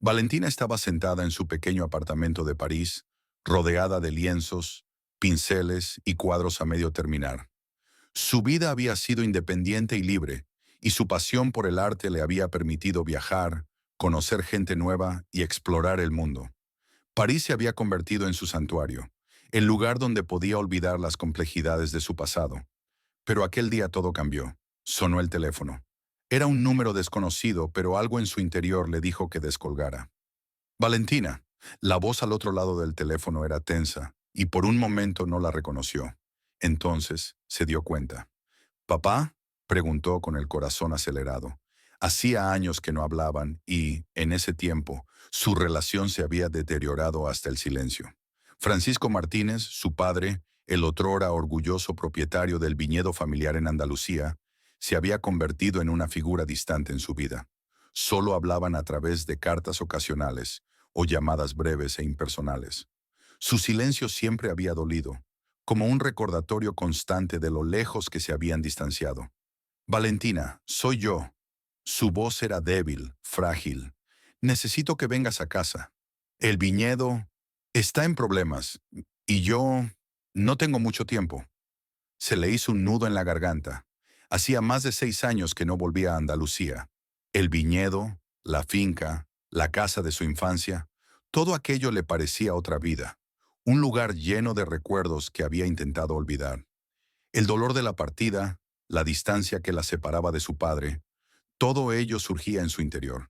Valentina estaba sentada en su pequeño apartamento de París, rodeada de lienzos, pinceles y cuadros a medio terminar. Su vida había sido independiente y libre, y su pasión por el arte le había permitido viajar, conocer gente nueva y explorar el mundo. París se había convertido en su santuario, el lugar donde podía olvidar las complejidades de su pasado. Pero aquel día todo cambió. Sonó el teléfono. Era un número desconocido, pero algo en su interior le dijo que descolgara. Valentina. La voz al otro lado del teléfono era tensa, y por un momento no la reconoció. Entonces se dio cuenta. ¿Papá? Preguntó con el corazón acelerado. Hacía años que no hablaban y, en ese tiempo, su relación se había deteriorado hasta el silencio. Francisco Martínez, su padre, el otrora orgulloso propietario del viñedo familiar en Andalucía, se había convertido en una figura distante en su vida. Solo hablaban a través de cartas ocasionales o llamadas breves e impersonales. Su silencio siempre había dolido, como un recordatorio constante de lo lejos que se habían distanciado. Valentina, soy yo. Su voz era débil, frágil. Necesito que vengas a casa. El viñedo está en problemas y yo no tengo mucho tiempo. Se le hizo un nudo en la garganta. Hacía más de 6 años que no volvía a Andalucía. El viñedo, la finca, la casa de su infancia, todo aquello le parecía otra vida, un lugar lleno de recuerdos que había intentado olvidar. El dolor de la partida, la distancia que la separaba de su padre, todo ello surgía en su interior.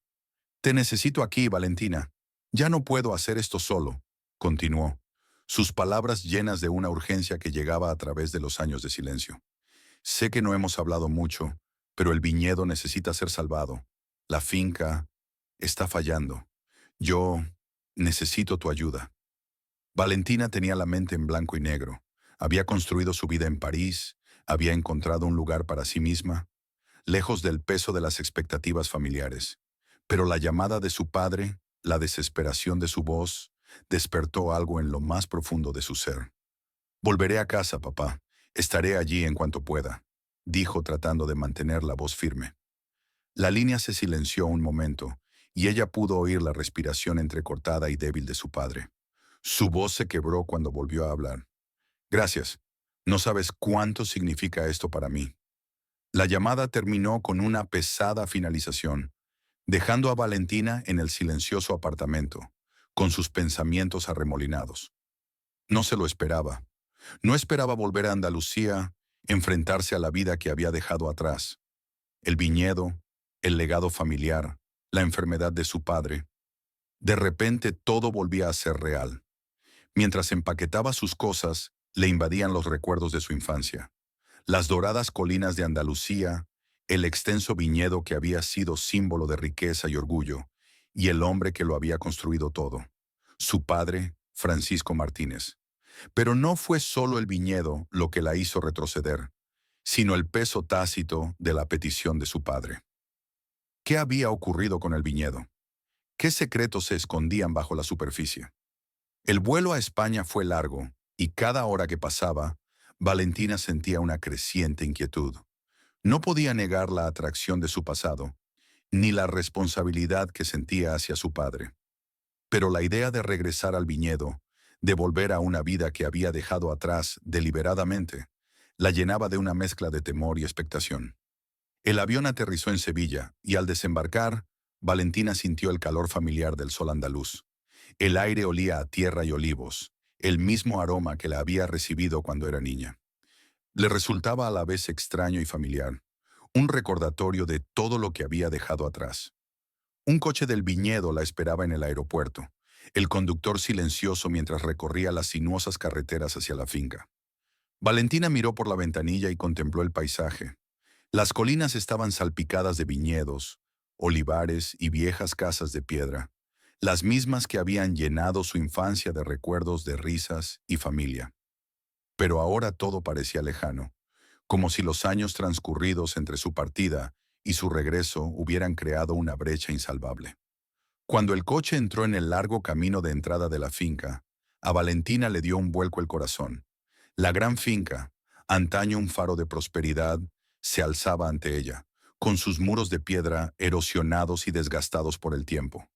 Te necesito aquí, Valentina. Ya no puedo hacer esto solo, continuó, sus palabras llenas de una urgencia que llegaba a través de los años de silencio. Sé que no hemos hablado mucho, pero el viñedo necesita ser salvado. La finca está fallando. Yo necesito tu ayuda. Valentina tenía la mente en blanco y negro. Había construido su vida en París, había encontrado un lugar para sí misma, lejos del peso de las expectativas familiares. Pero la llamada de su padre, la desesperación de su voz, despertó algo en lo más profundo de su ser. Volveré a casa, papá. Estaré allí en cuanto pueda, dijo tratando de mantener la voz firme. La línea se silenció un momento, y ella pudo oír la respiración entrecortada y débil de su padre. Su voz se quebró cuando volvió a hablar. Gracias. No sabes cuánto significa esto para mí. La llamada terminó con una pesada finalización, dejando a Valentina en el silencioso apartamento, con sus pensamientos arremolinados. No se lo esperaba. No esperaba volver a Andalucía, enfrentarse a la vida que había dejado atrás. El viñedo, el legado familiar, la enfermedad de su padre. De repente todo volvía a ser real. Mientras empaquetaba sus cosas, le invadían los recuerdos de su infancia. Las doradas colinas de Andalucía, el extenso viñedo que había sido símbolo de riqueza y orgullo, y el hombre que lo había construido todo. Su padre, Francisco Martínez. Pero no fue solo el viñedo lo que la hizo retroceder, sino el peso tácito de la petición de su padre. ¿Qué había ocurrido con el viñedo? ¿Qué secretos se escondían bajo la superficie? El vuelo a España fue largo, y cada hora que pasaba, Valentina sentía una creciente inquietud. No podía negar la atracción de su pasado, ni la responsabilidad que sentía hacia su padre. Pero la idea de regresar al viñedo, de volver a una vida que había dejado atrás deliberadamente, la llenaba de una mezcla de temor y expectación. El avión aterrizó en Sevilla, y al desembarcar, Valentina sintió el calor familiar del sol andaluz. El aire olía a tierra y olivos, el mismo aroma que la había recibido cuando era niña. Le resultaba a la vez extraño y familiar, un recordatorio de todo lo que había dejado atrás. Un coche del viñedo la esperaba en el aeropuerto, el conductor silencioso mientras recorría las sinuosas carreteras hacia la finca. Valentina miró por la ventanilla y contempló el paisaje. Las colinas estaban salpicadas de viñedos, olivares y viejas casas de piedra, las mismas que habían llenado su infancia de recuerdos de risas y familia. Pero ahora todo parecía lejano, como si los años transcurridos entre su partida y su regreso hubieran creado una brecha insalvable. Cuando el coche entró en el largo camino de entrada de la finca, a Valentina le dio un vuelco el corazón. La gran finca, antaño un faro de prosperidad, se alzaba ante ella, con sus muros de piedra erosionados y desgastados por el tiempo.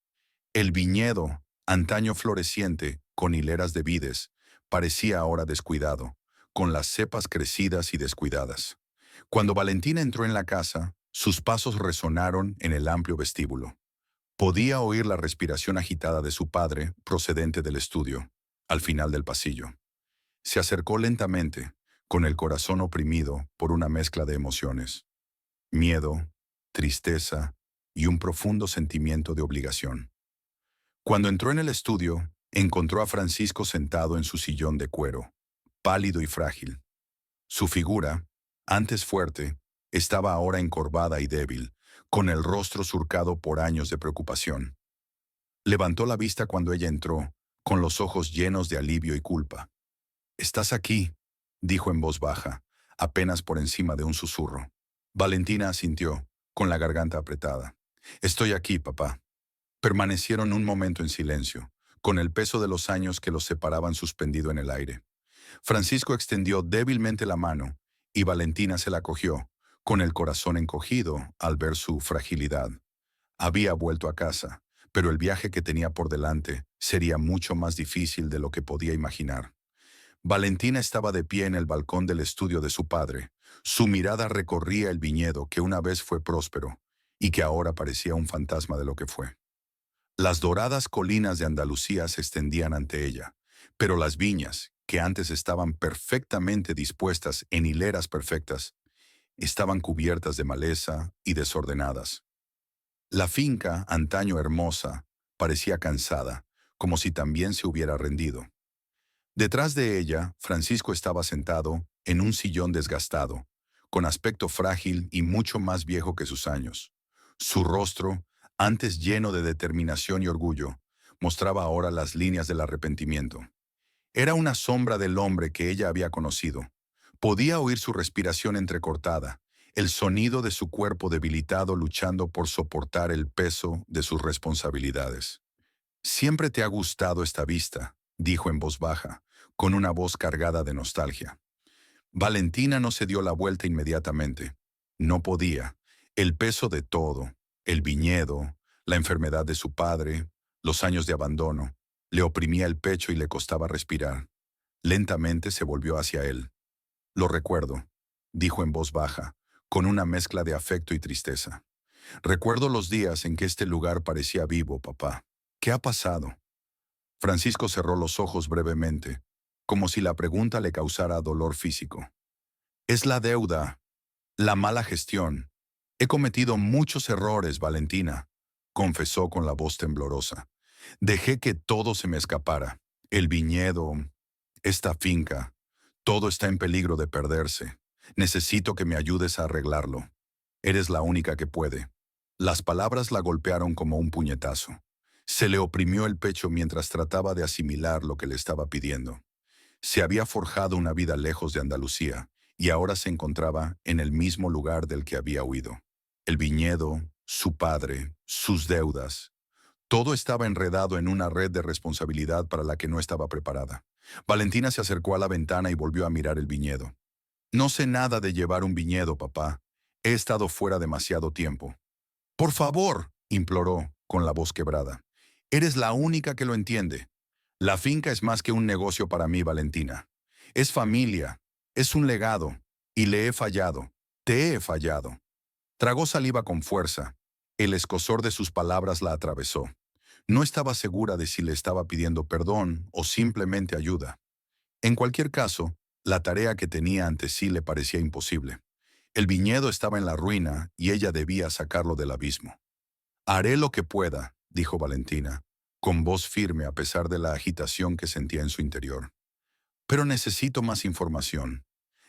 El viñedo, antaño floreciente, con hileras de vides, parecía ahora descuidado, con las cepas crecidas y descuidadas. Cuando Valentina entró en la casa, sus pasos resonaron en el amplio vestíbulo. Podía oír la respiración agitada de su padre, procedente del estudio, al final del pasillo. Se acercó lentamente, con el corazón oprimido por una mezcla de emociones: miedo, tristeza y un profundo sentimiento de obligación. Cuando entró en el estudio, encontró a Francisco sentado en su sillón de cuero, pálido y frágil. Su figura, antes fuerte, estaba ahora encorvada y débil, con el rostro surcado por años de preocupación. Levantó la vista cuando ella entró, con los ojos llenos de alivio y culpa. «¿Estás aquí?», dijo en voz baja, apenas por encima de un susurro. Valentina asintió, con la garganta apretada. «Estoy aquí, papá». Permanecieron un momento en silencio, con el peso de los años que los separaban suspendido en el aire. Francisco extendió débilmente la mano, y Valentina se la cogió, con el corazón encogido al ver su fragilidad. Había vuelto a casa, pero el viaje que tenía por delante sería mucho más difícil de lo que podía imaginar. Valentina estaba de pie en el balcón del estudio de su padre. Su mirada recorría el viñedo que una vez fue próspero y que ahora parecía un fantasma de lo que fue. Las doradas colinas de Andalucía se extendían ante ella, pero las viñas, que antes estaban perfectamente dispuestas en hileras perfectas, estaban cubiertas de maleza y desordenadas. La finca, antaño hermosa, parecía cansada, como si también se hubiera rendido. Detrás de ella, Francisco estaba sentado en un sillón desgastado, con aspecto frágil y mucho más viejo que sus años. Su rostro, antes lleno de determinación y orgullo, mostraba ahora las líneas del arrepentimiento. Era una sombra del hombre que ella había conocido. Podía oír su respiración entrecortada, el sonido de su cuerpo debilitado luchando por soportar el peso de sus responsabilidades. «Siempre te ha gustado esta vista», dijo en voz baja, con una voz cargada de nostalgia. Valentina no se dio la vuelta inmediatamente. No podía. El peso de todo, el viñedo, la enfermedad de su padre, los años de abandono, le oprimía el pecho y le costaba respirar. Lentamente se volvió hacia él. «Lo recuerdo», dijo en voz baja, con una mezcla de afecto y tristeza. «Recuerdo los días en que este lugar parecía vivo, papá. ¿Qué ha pasado?». Francisco cerró los ojos brevemente, como si la pregunta le causara dolor físico. «Es la deuda, la mala gestión. He cometido muchos errores, Valentina», confesó con la voz temblorosa. «Dejé que todo se me escapara. El viñedo, esta finca, todo está en peligro de perderse. Necesito que me ayudes a arreglarlo. Eres la única que puede». Las palabras la golpearon como un puñetazo. Se le oprimió el pecho mientras trataba de asimilar lo que le estaba pidiendo. Se había forjado una vida lejos de Andalucía y ahora se encontraba en el mismo lugar del que había huido. El viñedo, su padre, sus deudas. Todo estaba enredado en una red de responsabilidad para la que no estaba preparada. Valentina se acercó a la ventana y volvió a mirar el viñedo. «No sé nada de llevar un viñedo, papá. He estado fuera demasiado tiempo». «Por favor», imploró, con la voz quebrada. «Eres la única que lo entiende. La finca es más que un negocio para mí, Valentina. Es familia, es un legado, y le he fallado. Te he fallado». Tragó saliva con fuerza. El escozor de sus palabras la atravesó. No estaba segura de si le estaba pidiendo perdón o simplemente ayuda. En cualquier caso, la tarea que tenía ante sí le parecía imposible. El viñedo estaba en la ruina y ella debía sacarlo del abismo. «Haré lo que pueda», dijo Valentina, con voz firme a pesar de la agitación que sentía en su interior. «Pero necesito más información.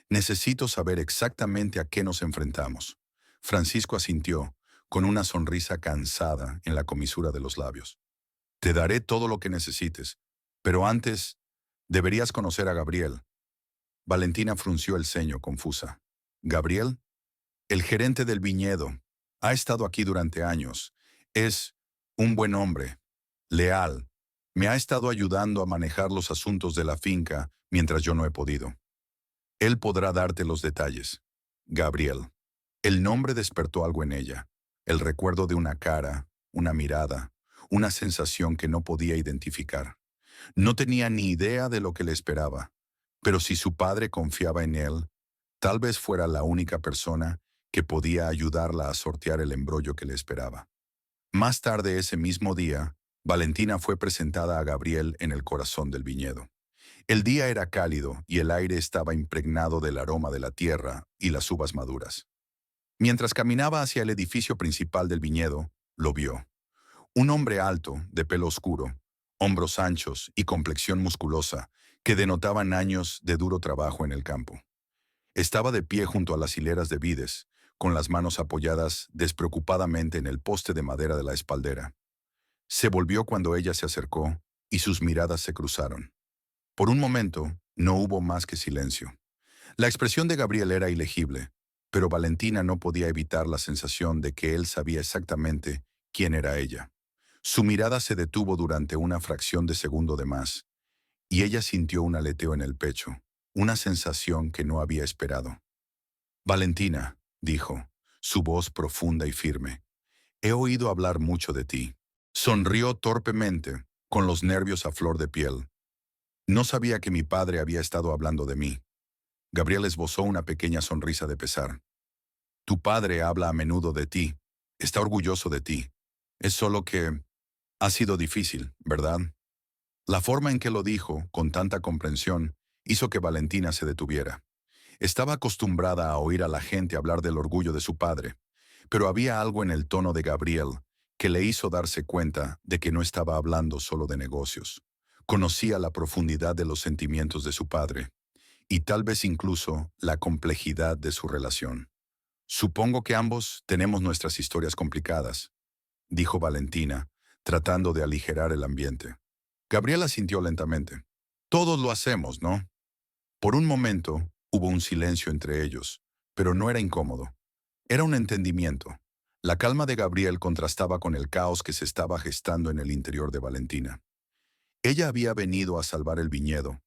Necesito saber exactamente a qué nos enfrentamos». Francisco asintió, con una sonrisa cansada en la comisura de los labios. «Te daré todo lo que necesites, pero antes deberías conocer a Gabriel». Valentina frunció el ceño, confusa. «¿Gabriel?» «El gerente del viñedo. Ha estado aquí durante años. Es un buen hombre, leal. Me ha estado ayudando a manejar los asuntos de la finca mientras yo no he podido. Él podrá darte los detalles». Gabriel. El nombre despertó algo en ella. El recuerdo de una cara, una mirada, una sensación que no podía identificar. No tenía ni idea de lo que le esperaba, pero si su padre confiaba en él, tal vez fuera la única persona que podía ayudarla a sortear el embrollo que le esperaba. Más tarde ese mismo día, Valentina fue presentada a Gabriel en el corazón del viñedo. El día era cálido y el aire estaba impregnado del aroma de la tierra y las uvas maduras. Mientras caminaba hacia el edificio principal del viñedo, lo vio. Un hombre alto, de pelo oscuro, hombros anchos y complexión musculosa, que denotaban años de duro trabajo en el campo. Estaba de pie junto a las hileras de vides, con las manos apoyadas despreocupadamente en el poste de madera de la espaldera. Se volvió cuando ella se acercó y sus miradas se cruzaron. Por un momento, no hubo más que silencio. La expresión de Gabriel era ilegible, pero Valentina no podía evitar la sensación de que él sabía exactamente quién era ella. Su mirada se detuvo durante una fracción de segundo de más, y ella sintió un aleteo en el pecho, una sensación que no había esperado. Valentina, dijo, su voz profunda y firme, he oído hablar mucho de ti. Sonrió torpemente, con los nervios a flor de piel. No sabía que mi padre había estado hablando de mí. Gabriel esbozó una pequeña sonrisa de pesar. Tu padre habla a menudo de ti. Está orgulloso de ti. Es solo que ha sido difícil, ¿verdad? La forma en que lo dijo, con tanta comprensión, hizo que Valentina se detuviera. Estaba acostumbrada a oír a la gente hablar del orgullo de su padre, pero había algo en el tono de Gabriel que le hizo darse cuenta de que no estaba hablando solo de negocios. Conocía la profundidad de los sentimientos de su padre, y tal vez incluso la complejidad de su relación. Supongo que ambos tenemos nuestras historias complicadas, dijo Valentina, tratando de aligerar el ambiente. Gabriela sintió lentamente. Todos lo hacemos, ¿no? Por un momento hubo un silencio entre ellos, pero no era incómodo. Era un entendimiento. La calma de Gabriel contrastaba con el caos que se estaba gestando en el interior de Valentina. Ella había venido a salvar el viñedo,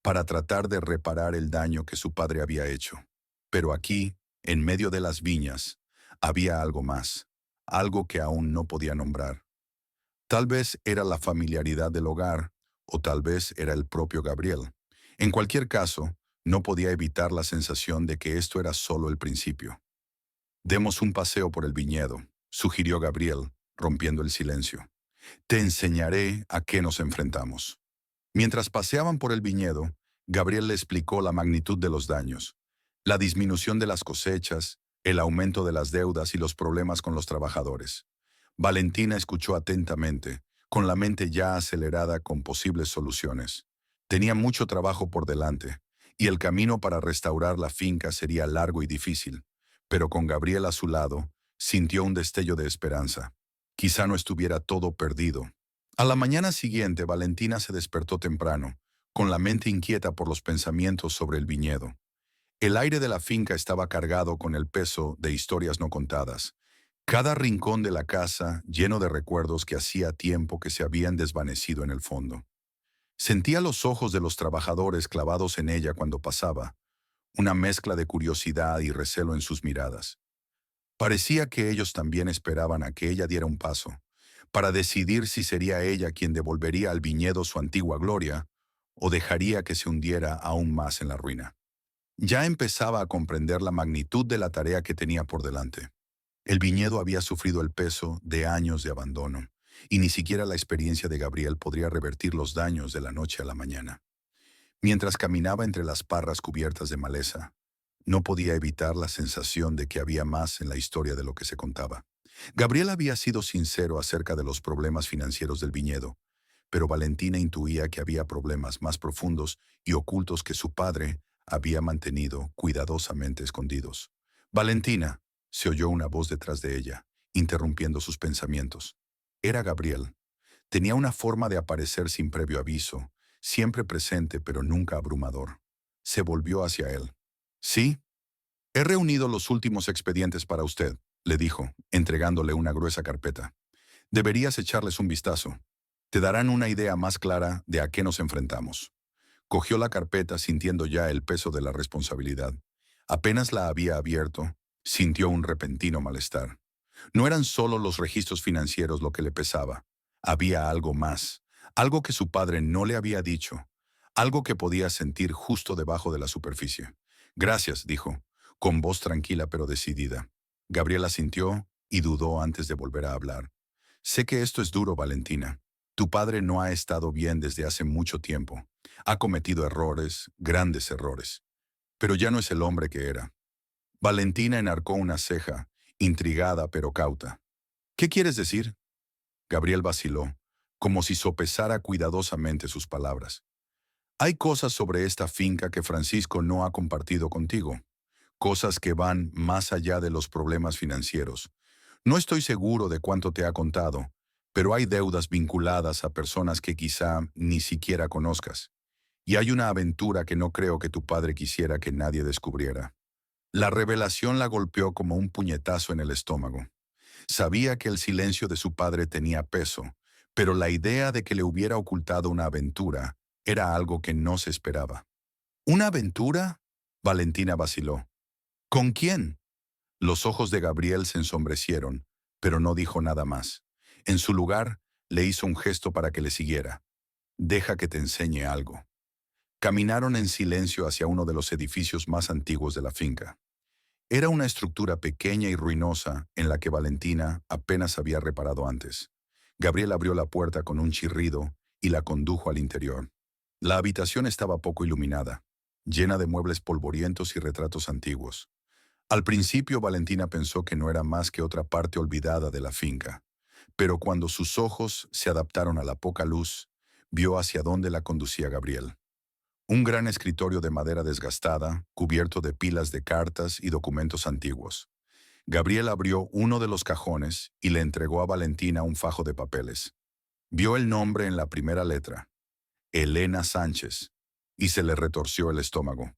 para tratar de reparar el daño que su padre había hecho. Pero aquí, en medio de las viñas, había algo más, algo que aún no podía nombrar. Tal vez era la familiaridad del hogar, o tal vez era el propio Gabriel. En cualquier caso, no podía evitar la sensación de que esto era solo el principio. Demos un paseo por el viñedo, sugirió Gabriel, rompiendo el silencio. Te enseñaré a qué nos enfrentamos. Mientras paseaban por el viñedo, Gabriel le explicó la magnitud de los daños, la disminución de las cosechas, el aumento de las deudas y los problemas con los trabajadores. Valentina escuchó atentamente, con la mente ya acelerada con posibles soluciones. Tenía mucho trabajo por delante, y el camino para restaurar la finca sería largo y difícil, pero con Gabriel a su lado, sintió un destello de esperanza. Quizá no estuviera todo perdido. A la mañana siguiente, Valentina se despertó temprano, con la mente inquieta por los pensamientos sobre el viñedo. El aire de la finca estaba cargado con el peso de historias no contadas. Cada rincón de la casa lleno de recuerdos que hacía tiempo que se habían desvanecido en el fondo. Sentía los ojos de los trabajadores clavados en ella cuando pasaba, una mezcla de curiosidad y recelo en sus miradas. Parecía que ellos también esperaban a que ella diera un paso, para decidir si sería ella quien devolvería al viñedo su antigua gloria o dejaría que se hundiera aún más en la ruina. Ya empezaba a comprender la magnitud de la tarea que tenía por delante. El viñedo había sufrido el peso de años de abandono, y ni siquiera la experiencia de Gabriel podría revertir los daños de la noche a la mañana. Mientras caminaba entre las parras cubiertas de maleza, no podía evitar la sensación de que había más en la historia de lo que se contaba. Gabriel había sido sincero acerca de los problemas financieros del viñedo, pero Valentina intuía que había problemas más profundos y ocultos que su padre había mantenido cuidadosamente escondidos. Valentina, se oyó una voz detrás de ella, interrumpiendo sus pensamientos. Era Gabriel. Tenía una forma de aparecer sin previo aviso, siempre presente pero nunca abrumador. Se volvió hacia él. «Sí, he reunido los últimos expedientes para usted», le dijo, entregándole una gruesa carpeta. «Deberías echarles un vistazo. Te darán una idea más clara de a qué nos enfrentamos». Cogió la carpeta sintiendo ya el peso de la responsabilidad. Apenas la había abierto, sintió un repentino malestar. No eran solo los registros financieros lo que le pesaba. Había algo más, algo que su padre no le había dicho, algo que podía sentir justo debajo de la superficie. Gracias, dijo, con voz tranquila pero decidida. Gabriela sintió y dudó antes de volver a hablar. Sé que esto es duro, Valentina. Tu padre no ha estado bien desde hace mucho tiempo. Ha cometido errores, grandes errores. Pero ya no es el hombre que era. Valentina enarcó una ceja, intrigada pero cauta. ¿Qué quieres decir? Gabriel vaciló, como si sopesara cuidadosamente sus palabras. Hay cosas sobre esta finca que Francisco no ha compartido contigo, cosas que van más allá de los problemas financieros. No estoy seguro de cuánto te ha contado, pero hay deudas vinculadas a personas que quizá ni siquiera conozcas. Y hay una aventura que no creo que tu padre quisiera que nadie descubriera. La revelación la golpeó como un puñetazo en el estómago. Sabía que el silencio de su padre tenía peso, pero la idea de que le hubiera ocultado una aventura era algo que no se esperaba. ¿Una aventura? Valentina vaciló. ¿Con quién? Los ojos de Gabriel se ensombrecieron, pero no dijo nada más. En su lugar, le hizo un gesto para que le siguiera. Deja que te enseñe algo. Caminaron en silencio hacia uno de los edificios más antiguos de la finca. Era una estructura pequeña y ruinosa en la que Valentina apenas había reparado antes. Gabriel abrió la puerta con un chirrido y la condujo al interior. La habitación estaba poco iluminada, llena de muebles polvorientos y retratos antiguos. Al principio Valentina pensó que no era más que otra parte olvidada de la finca, pero cuando sus ojos se adaptaron a la poca luz, vio hacia dónde la conducía Gabriel. Un gran escritorio de madera desgastada, cubierto de pilas de cartas y documentos antiguos. Gabriel abrió uno de los cajones y le entregó a Valentina un fajo de papeles. Vio el nombre en la primera letra, Elena Sánchez, y se le retorció el estómago.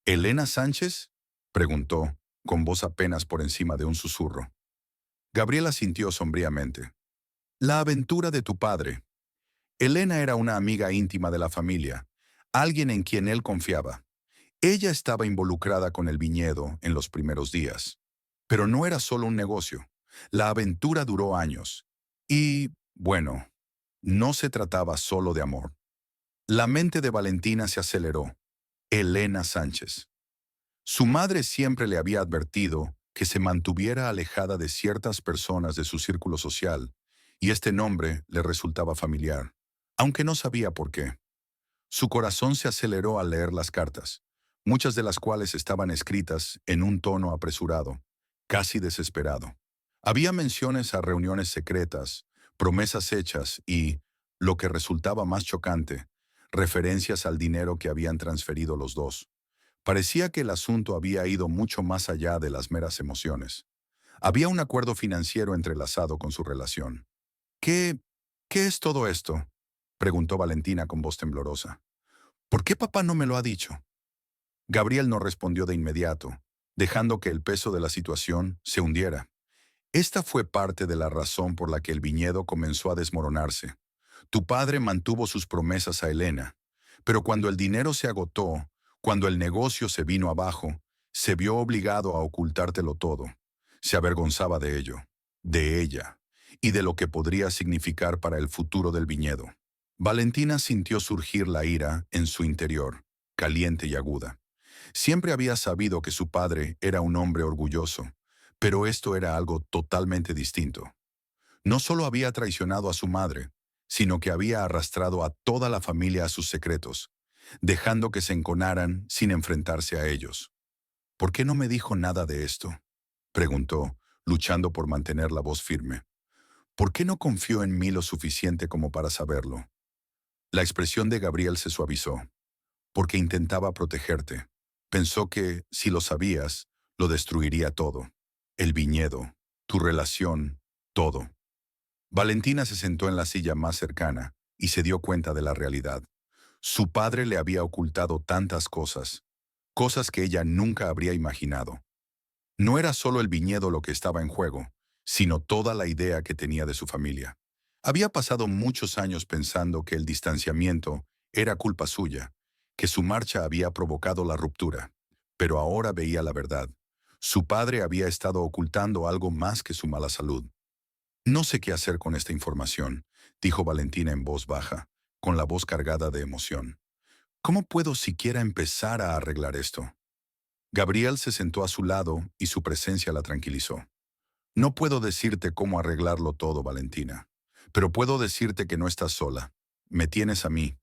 ¿Elena Sánchez? Preguntó, con voz apenas por encima de un susurro. Gabriela sintió sombríamente. La aventura de tu padre. Elena era una amiga íntima de la familia, alguien en quien él confiaba. Ella estaba involucrada con el viñedo en los primeros días. Pero no era solo un negocio. La aventura duró años. Y, bueno, no se trataba solo de amor. La mente de Valentina se aceleró. Elena Sánchez. Su madre siempre le había advertido que se mantuviera alejada de ciertas personas de su círculo social, y este nombre le resultaba familiar, aunque no sabía por qué. Su corazón se aceleró al leer las cartas, muchas de las cuales estaban escritas en un tono apresurado, casi desesperado. Había menciones a reuniones secretas, promesas hechas y, lo que resultaba más chocante, referencias al dinero que habían transferido los dos. Parecía que el asunto había ido mucho más allá de las meras emociones. Había un acuerdo financiero entrelazado con su relación. ¿Qué, qué es todo esto?, preguntó Valentina con voz temblorosa. ¿Por qué papá no me lo ha dicho? Gabriel no respondió de inmediato, dejando que el peso de la situación se hundiera. Esta fue parte de la razón por la que el viñedo comenzó a desmoronarse. Tu padre mantuvo sus promesas a Elena, pero cuando el dinero se agotó, cuando el negocio se vino abajo, se vio obligado a ocultártelo todo. Se avergonzaba de ello, de ella, y de lo que podría significar para el futuro del viñedo. Valentina sintió surgir la ira en su interior, caliente y aguda. Siempre había sabido que su padre era un hombre orgulloso, pero esto era algo totalmente distinto. No solo había traicionado a su madre, sino que había arrastrado a toda la familia a sus secretos, dejando que se enconaran sin enfrentarse a ellos. ¿Por qué no me dijo nada de esto?, preguntó, luchando por mantener la voz firme. ¿Por qué no confió en mí lo suficiente como para saberlo? La expresión de Gabriel se suavizó. Porque intentaba protegerte. Pensó que, si lo sabías, lo destruiría todo. El viñedo, tu relación, todo. Valentina se sentó en la silla más cercana y se dio cuenta de la realidad. Su padre le había ocultado tantas cosas, cosas que ella nunca habría imaginado. No era solo el viñedo lo que estaba en juego, sino toda la idea que tenía de su familia. Había pasado muchos años pensando que el distanciamiento era culpa suya, que su marcha había provocado la ruptura, pero ahora veía la verdad. Su padre había estado ocultando algo más que su mala salud. No sé qué hacer con esta información. dijo Valentina en voz baja, con la voz cargada de emoción. ¿Cómo puedo siquiera empezar a arreglar esto? Gabriel se sentó a su lado y su presencia la tranquilizó. No puedo decirte cómo arreglarlo todo, Valentina, pero puedo decirte que no estás sola. Me tienes a mí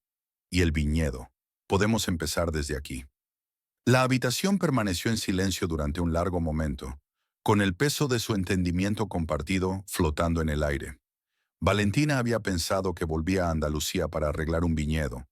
y el viñedo. Podemos empezar desde aquí. La habitación permaneció en silencio durante un largo momento, con el peso de su entendimiento compartido flotando en el aire. Valentina había pensado que volvía a Andalucía para arreglar un viñedo,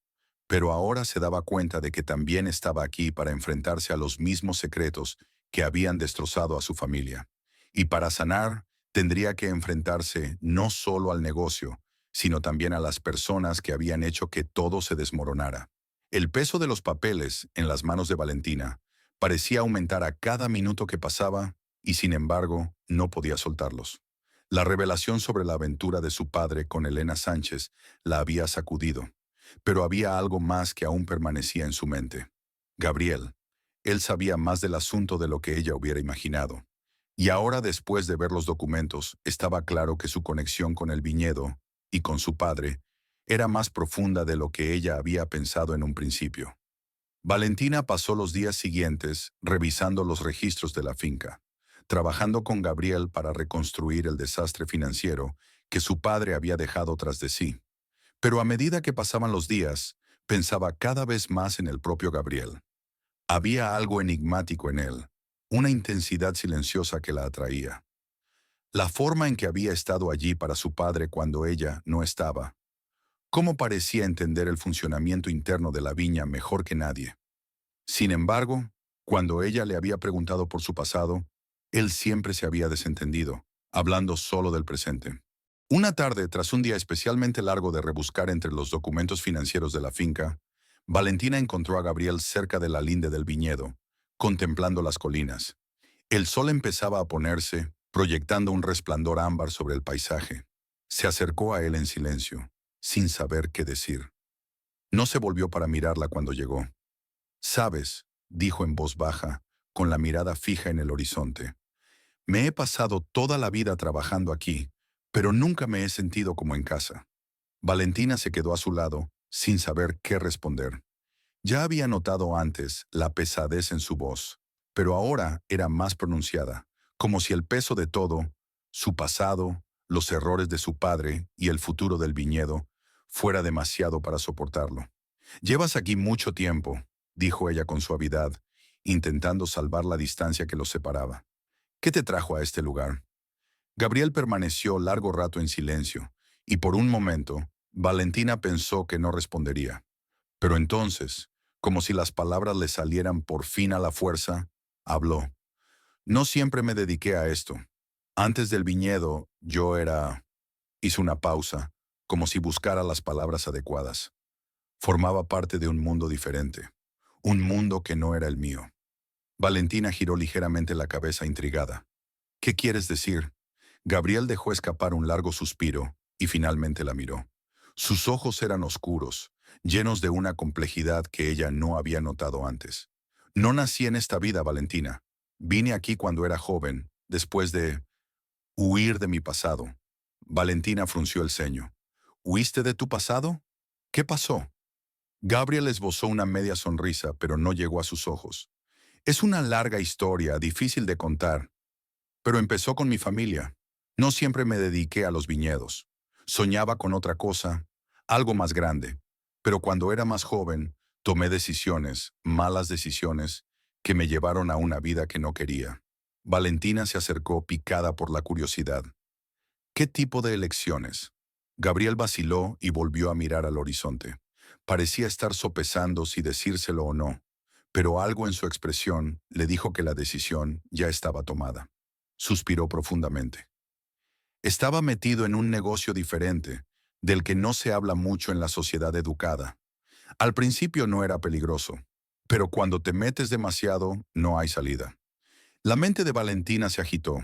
pero ahora se daba cuenta de que también estaba aquí para enfrentarse a los mismos secretos que habían destrozado a su familia. Y para sanar, tendría que enfrentarse no solo al negocio, sino también a las personas que habían hecho que todo se desmoronara. El peso de los papeles en las manos de Valentina parecía aumentar a cada minuto que pasaba y, sin embargo, no podía soltarlos. La revelación sobre la aventura de su padre con Elena Sánchez la había sacudido, pero había algo más que aún permanecía en su mente. Gabriel. Él sabía más del asunto de lo que ella hubiera imaginado. Y ahora, después de ver los documentos, estaba claro que su conexión con el viñedo y con su padre era más profunda de lo que ella había pensado en un principio. Valentina pasó los días siguientes revisando los registros de la finca, trabajando con Gabriel para reconstruir el desastre financiero que su padre había dejado tras de sí. Pero a medida que pasaban los días, pensaba cada vez más en el propio Gabriel. Había algo enigmático en él, una intensidad silenciosa que la atraía. La forma en que había estado allí para su padre cuando ella no estaba. Cómo parecía entender el funcionamiento interno de la viña mejor que nadie. Sin embargo, cuando ella le había preguntado por su pasado, él siempre se había desentendido, hablando solo del presente. Una tarde, tras un día especialmente largo de rebuscar entre los documentos financieros de la finca, Valentina encontró a Gabriel cerca de la linde del viñedo, contemplando las colinas. El sol empezaba a ponerse, proyectando un resplandor ámbar sobre el paisaje. Se acercó a él en silencio, sin saber qué decir. No se volvió para mirarla cuando llegó. «Sabes», dijo en voz baja, con la mirada fija en el horizonte, «me he pasado toda la vida trabajando aquí, pero nunca me he sentido como en casa». Valentina se quedó a su lado, sin saber qué responder. Ya había notado antes la pesadez en su voz, pero ahora era más pronunciada, como si el peso de todo, su pasado, los errores de su padre y el futuro del viñedo, fuera demasiado para soportarlo. «Llevas aquí mucho tiempo», dijo ella con suavidad, intentando salvar la distancia que los separaba. «¿Qué te trajo a este lugar?» Gabriel permaneció largo rato en silencio, y por un momento, Valentina pensó que no respondería. Pero entonces, como si las palabras le salieran por fin a la fuerza, habló. «No siempre me dediqué a esto. Antes del viñedo, yo era...» Hizo una pausa, como si buscara las palabras adecuadas. Formaba parte de un mundo diferente, un mundo que no era el mío. Valentina giró ligeramente la cabeza intrigada. «¿Qué quieres decir?» Gabriel dejó escapar un largo suspiro y finalmente la miró. Sus ojos eran oscuros, llenos de una complejidad que ella no había notado antes. «No nací en esta vida, Valentina. Vine aquí cuando era joven, después de huir de mi pasado». Valentina frunció el ceño. «¿Huiste de tu pasado? ¿Qué pasó?» Gabriel esbozó una media sonrisa, pero no llegó a sus ojos. «Es una larga historia, difícil de contar, pero empezó con mi familia. No siempre me dediqué a los viñedos. Soñaba con otra cosa, algo más grande. Pero cuando era más joven, tomé decisiones, malas decisiones, que me llevaron a una vida que no quería». Valentina se acercó picada por la curiosidad. «¿Qué tipo de elecciones?» Gabriel vaciló y volvió a mirar al horizonte. Parecía estar sopesando si decírselo o no, pero algo en su expresión le dijo que la decisión ya estaba tomada. Suspiró profundamente. Estaba metido en un negocio diferente, del que no se habla mucho en la sociedad educada. Al principio no era peligroso, pero cuando te metes demasiado, no hay salida. La mente de Valentina se agitó.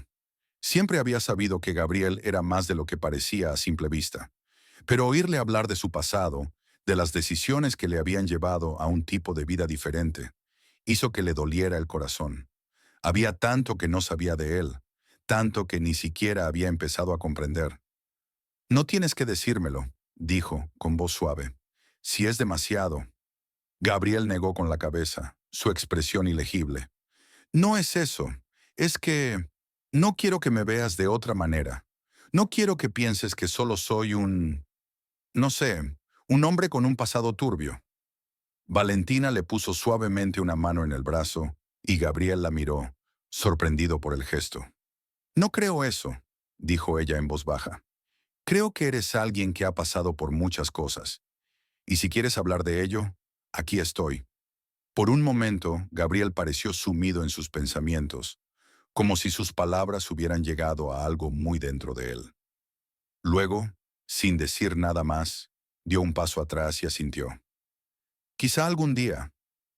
Siempre había sabido que Gabriel era más de lo que parecía a simple vista, pero oírle hablar de su pasado, de las decisiones que le habían llevado a un tipo de vida diferente, hizo que le doliera el corazón. Había tanto que no sabía de él, tanto que ni siquiera había empezado a comprender. No tienes que decírmelo, dijo, con voz suave. Si es demasiado. Gabriel negó con la cabeza, su expresión ilegible. No es eso. Es que no quiero que me veas de otra manera. No quiero que pienses que solo soy no sé, un hombre con un pasado turbio. Valentina le puso suavemente una mano en el brazo y Gabriel la miró, sorprendido por el gesto. No creo eso, dijo ella en voz baja. Creo que eres alguien que ha pasado por muchas cosas. Y si quieres hablar de ello, aquí estoy. Por un momento, Gabriel pareció sumido en sus pensamientos, como si sus palabras hubieran llegado a algo muy dentro de él. Luego, sin decir nada más, dio un paso atrás y asintió. Quizá algún día,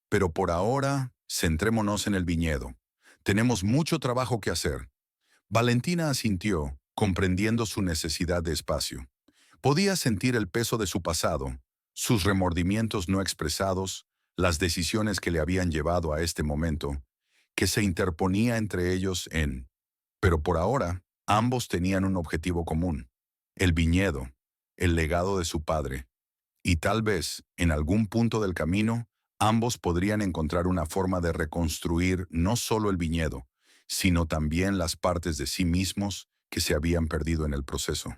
pero por ahora, centrémonos en el viñedo. Tenemos mucho trabajo que hacer. Valentina asintió, comprendiendo su necesidad de espacio. Podía sentir el peso de su pasado, sus remordimientos no expresados, las decisiones que le habían llevado a este momento, que se interponía entre ellos en... Pero por ahora, ambos tenían un objetivo común, el viñedo, el legado de su padre. Y tal vez, en algún punto del camino, ambos podrían encontrar una forma de reconstruir no solo el viñedo, sino también las partes de sí mismos que se habían perdido en el proceso.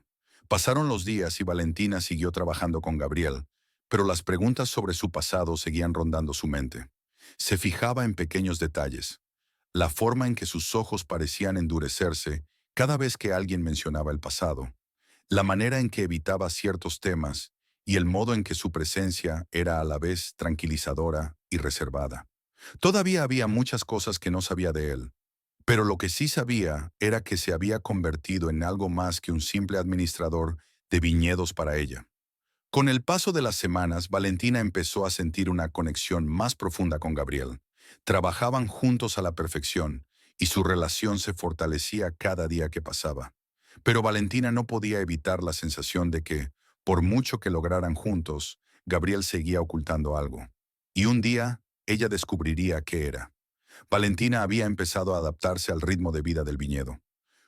Pasaron los días y Valentina siguió trabajando con Gabriel, pero las preguntas sobre su pasado seguían rondando su mente. Se fijaba en pequeños detalles, la forma en que sus ojos parecían endurecerse cada vez que alguien mencionaba el pasado, la manera en que evitaba ciertos temas y el modo en que su presencia era a la vez tranquilizadora y reservada. Todavía había muchas cosas que no sabía de él, pero lo que sí sabía era que se había convertido en algo más que un simple administrador de viñedos para ella. Con el paso de las semanas, Valentina empezó a sentir una conexión más profunda con Gabriel. Trabajaban juntos a la perfección y su relación se fortalecía cada día que pasaba. Pero Valentina no podía evitar la sensación de que, por mucho que lograran juntos, Gabriel seguía ocultando algo. Y un día, ella descubriría qué era. Valentina había empezado a adaptarse al ritmo de vida del viñedo.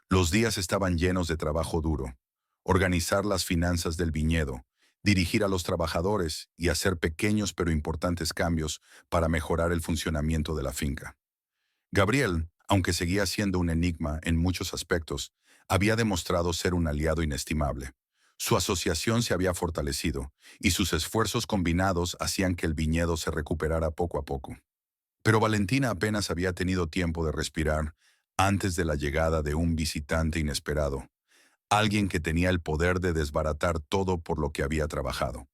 Los días estaban llenos de trabajo duro. Organizar las finanzas del viñedo, dirigir a los trabajadores y hacer pequeños pero importantes cambios para mejorar el funcionamiento de la finca. Gabriel, aunque seguía siendo un enigma en muchos aspectos, había demostrado ser un aliado inestimable. Su asociación se había fortalecido y sus esfuerzos combinados hacían que el viñedo se recuperara poco a poco. Pero Valentina apenas había tenido tiempo de respirar antes de la llegada de un visitante inesperado, alguien que tenía el poder de desbaratar todo por lo que había trabajado.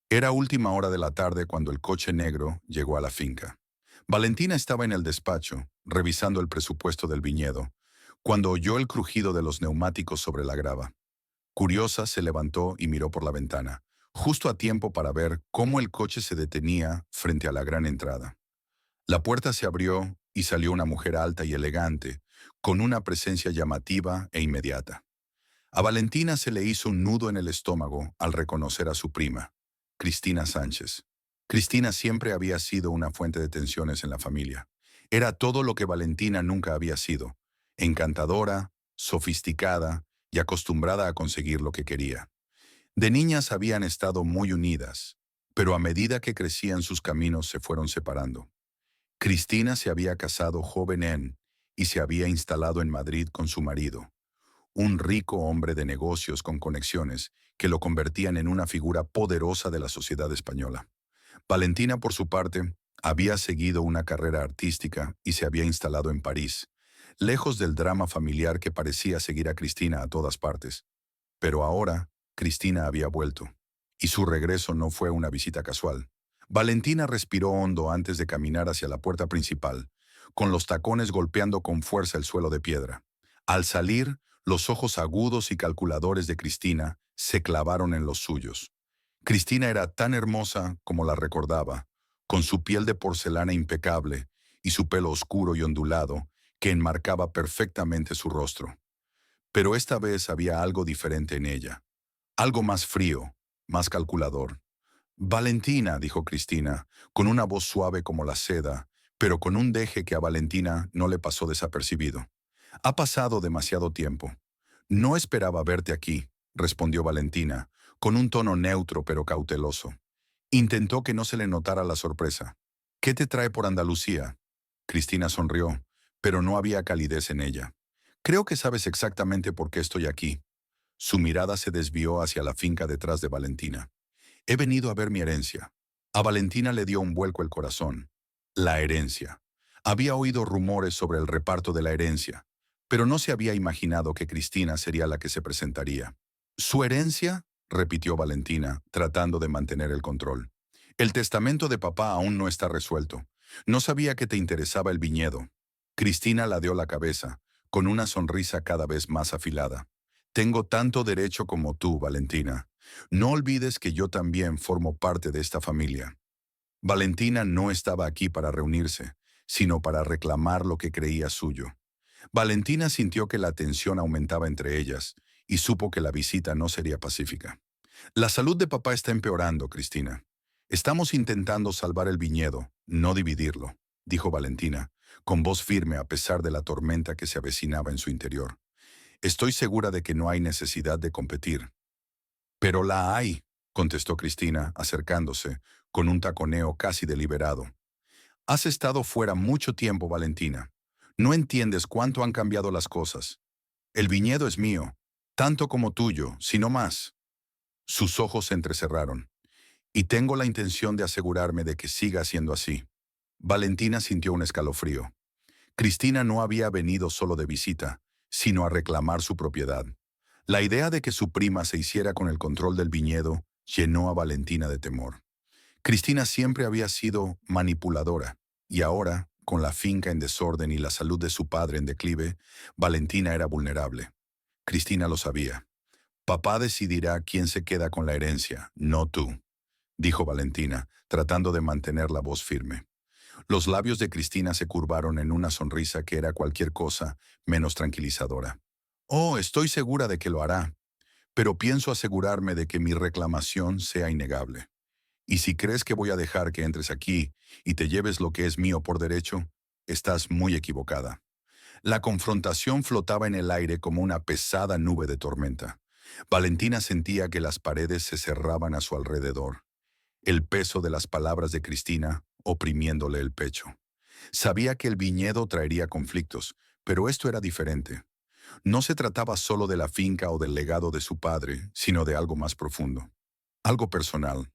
Era última hora de la tarde cuando el coche negro llegó a la finca. Valentina estaba en el despacho, revisando el presupuesto del viñedo, cuando oyó el crujido de los neumáticos sobre la grava. Curiosa, se levantó y miró por la ventana, justo a tiempo para ver cómo el coche se detenía frente a la gran entrada. La puerta se abrió y salió una mujer alta y elegante, con una presencia llamativa e inmediata. A Valentina se le hizo un nudo en el estómago al reconocer a su prima, Cristina Sánchez. Cristina siempre había sido una fuente de tensiones en la familia. Era todo lo que Valentina nunca había sido, encantadora, sofisticada y acostumbrada a conseguir lo que quería. De niñas habían estado muy unidas, pero a medida que crecían sus caminos se fueron separando. Cristina se había casado joven y se había instalado en Madrid con su marido, un rico hombre de negocios con conexiones que lo convertían en una figura poderosa de la sociedad española. Valentina, por su parte, había seguido una carrera artística y se había instalado en París, lejos del drama familiar que parecía seguir a Cristina a todas partes. Pero ahora, Cristina había vuelto, y su regreso no fue una visita casual. Valentina respiró hondo antes de caminar hacia la puerta principal, con los tacones golpeando con fuerza el suelo de piedra. Al salir, los ojos agudos y calculadores de Cristina se clavaron en los suyos. Cristina era tan hermosa como la recordaba, con su piel de porcelana impecable y su pelo oscuro y ondulado que enmarcaba perfectamente su rostro. Pero esta vez había algo diferente en ella, algo más frío, más calculador. Valentina, dijo Cristina, con una voz suave como la seda, pero con un deje que a Valentina no le pasó desapercibido. Ha pasado demasiado tiempo. No esperaba verte aquí, respondió Valentina, con un tono neutro pero cauteloso. Intentó que no se le notara la sorpresa. ¿Qué te trae por Andalucía? Cristina sonrió, pero no había calidez en ella. Creo que sabes exactamente por qué estoy aquí. Su mirada se desvió hacia la finca detrás de Valentina. He venido a ver mi herencia. A Valentina le dio un vuelco el corazón. La herencia. Había oído rumores sobre el reparto de la herencia, pero no se había imaginado que Cristina sería la que se presentaría. ¿Su herencia? Repitió Valentina, tratando de mantener el control. El testamento de papá aún no está resuelto. No sabía que te interesaba el viñedo. Cristina ladeó la cabeza, con una sonrisa cada vez más afilada. Tengo tanto derecho como tú, Valentina. No olvides que yo también formo parte de esta familia. Valentina no estaba aquí para reunirse, sino para reclamar lo que creía suyo. Valentina sintió que la tensión aumentaba entre ellas y supo que la visita no sería pacífica. La salud de papá está empeorando, Cristina. Estamos intentando salvar el viñedo, no dividirlo, dijo Valentina, con voz firme a pesar de la tormenta que se avecinaba en su interior. Estoy segura de que no hay necesidad de competir. Pero la hay, contestó Cristina, acercándose, con un taconeo casi deliberado. Has estado fuera mucho tiempo, Valentina. No entiendes cuánto han cambiado las cosas. El viñedo es mío, tanto como tuyo, si no más. Sus ojos se entrecerraron. Y tengo la intención de asegurarme de que siga siendo así. Valentina sintió un escalofrío. Cristina no había venido solo de visita, sino a reclamar su propiedad. La idea de que su prima se hiciera con el control del viñedo llenó a Valentina de temor. Cristina siempre había sido manipuladora, y ahora, con la finca en desorden y la salud de su padre en declive, Valentina era vulnerable. Cristina lo sabía. Papá decidirá quién se queda con la herencia, no tú, dijo Valentina, tratando de mantener la voz firme. Los labios de Cristina se curvaron en una sonrisa que era cualquier cosa menos tranquilizadora. Oh, estoy segura de que lo hará, pero pienso asegurarme de que mi reclamación sea innegable. Y si crees que voy a dejar que entres aquí y te lleves lo que es mío por derecho, estás muy equivocada. La confrontación flotaba en el aire como una pesada nube de tormenta. Valentina sentía que las paredes se cerraban a su alrededor. El peso de las palabras de Cristina oprimiéndole el pecho. Sabía que el viñedo traería conflictos, pero esto era diferente. No se trataba solo de la finca o del legado de su padre, sino de algo más profundo. Algo personal.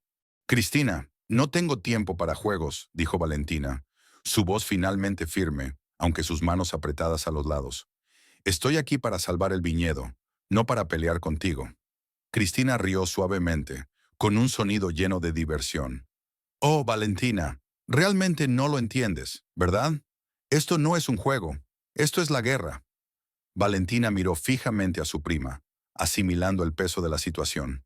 Cristina, no tengo tiempo para juegos, dijo Valentina, su voz finalmente firme, aunque sus manos apretadas a los lados. Estoy aquí para salvar el viñedo, no para pelear contigo. Cristina rió suavemente, con un sonido lleno de diversión. Oh, Valentina, realmente no lo entiendes, ¿verdad? Esto no es un juego, esto es la guerra. Valentina miró fijamente a su prima, asimilando el peso de la situación.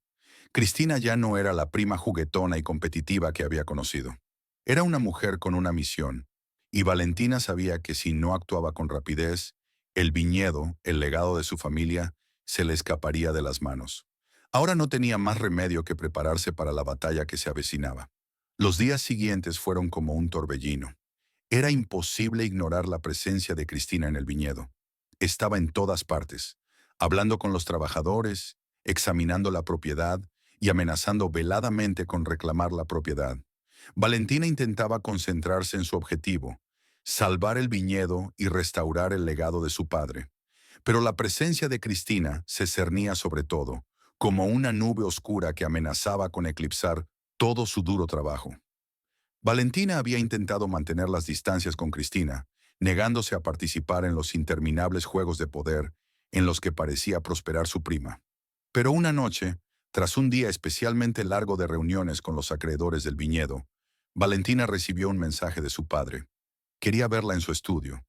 Cristina ya no era la prima juguetona y competitiva que había conocido. Era una mujer con una misión, y Valentina sabía que si no actuaba con rapidez, el viñedo, el legado de su familia, se le escaparía de las manos. Ahora no tenía más remedio que prepararse para la batalla que se avecinaba. Los días siguientes fueron como un torbellino. Era imposible ignorar la presencia de Cristina en el viñedo. Estaba en todas partes, hablando con los trabajadores, examinando la propiedad y amenazando veladamente con reclamar la propiedad. Valentina intentaba concentrarse en su objetivo, salvar el viñedo y restaurar el legado de su padre. Pero la presencia de Cristina se cernía sobre todo, como una nube oscura que amenazaba con eclipsar todo su duro trabajo. Valentina había intentado mantener las distancias con Cristina, negándose a participar en los interminables juegos de poder en los que parecía prosperar su prima. Pero una noche, tras un día especialmente largo de reuniones con los acreedores del viñedo, Valentina recibió un mensaje de su padre. Quería verla en su estudio.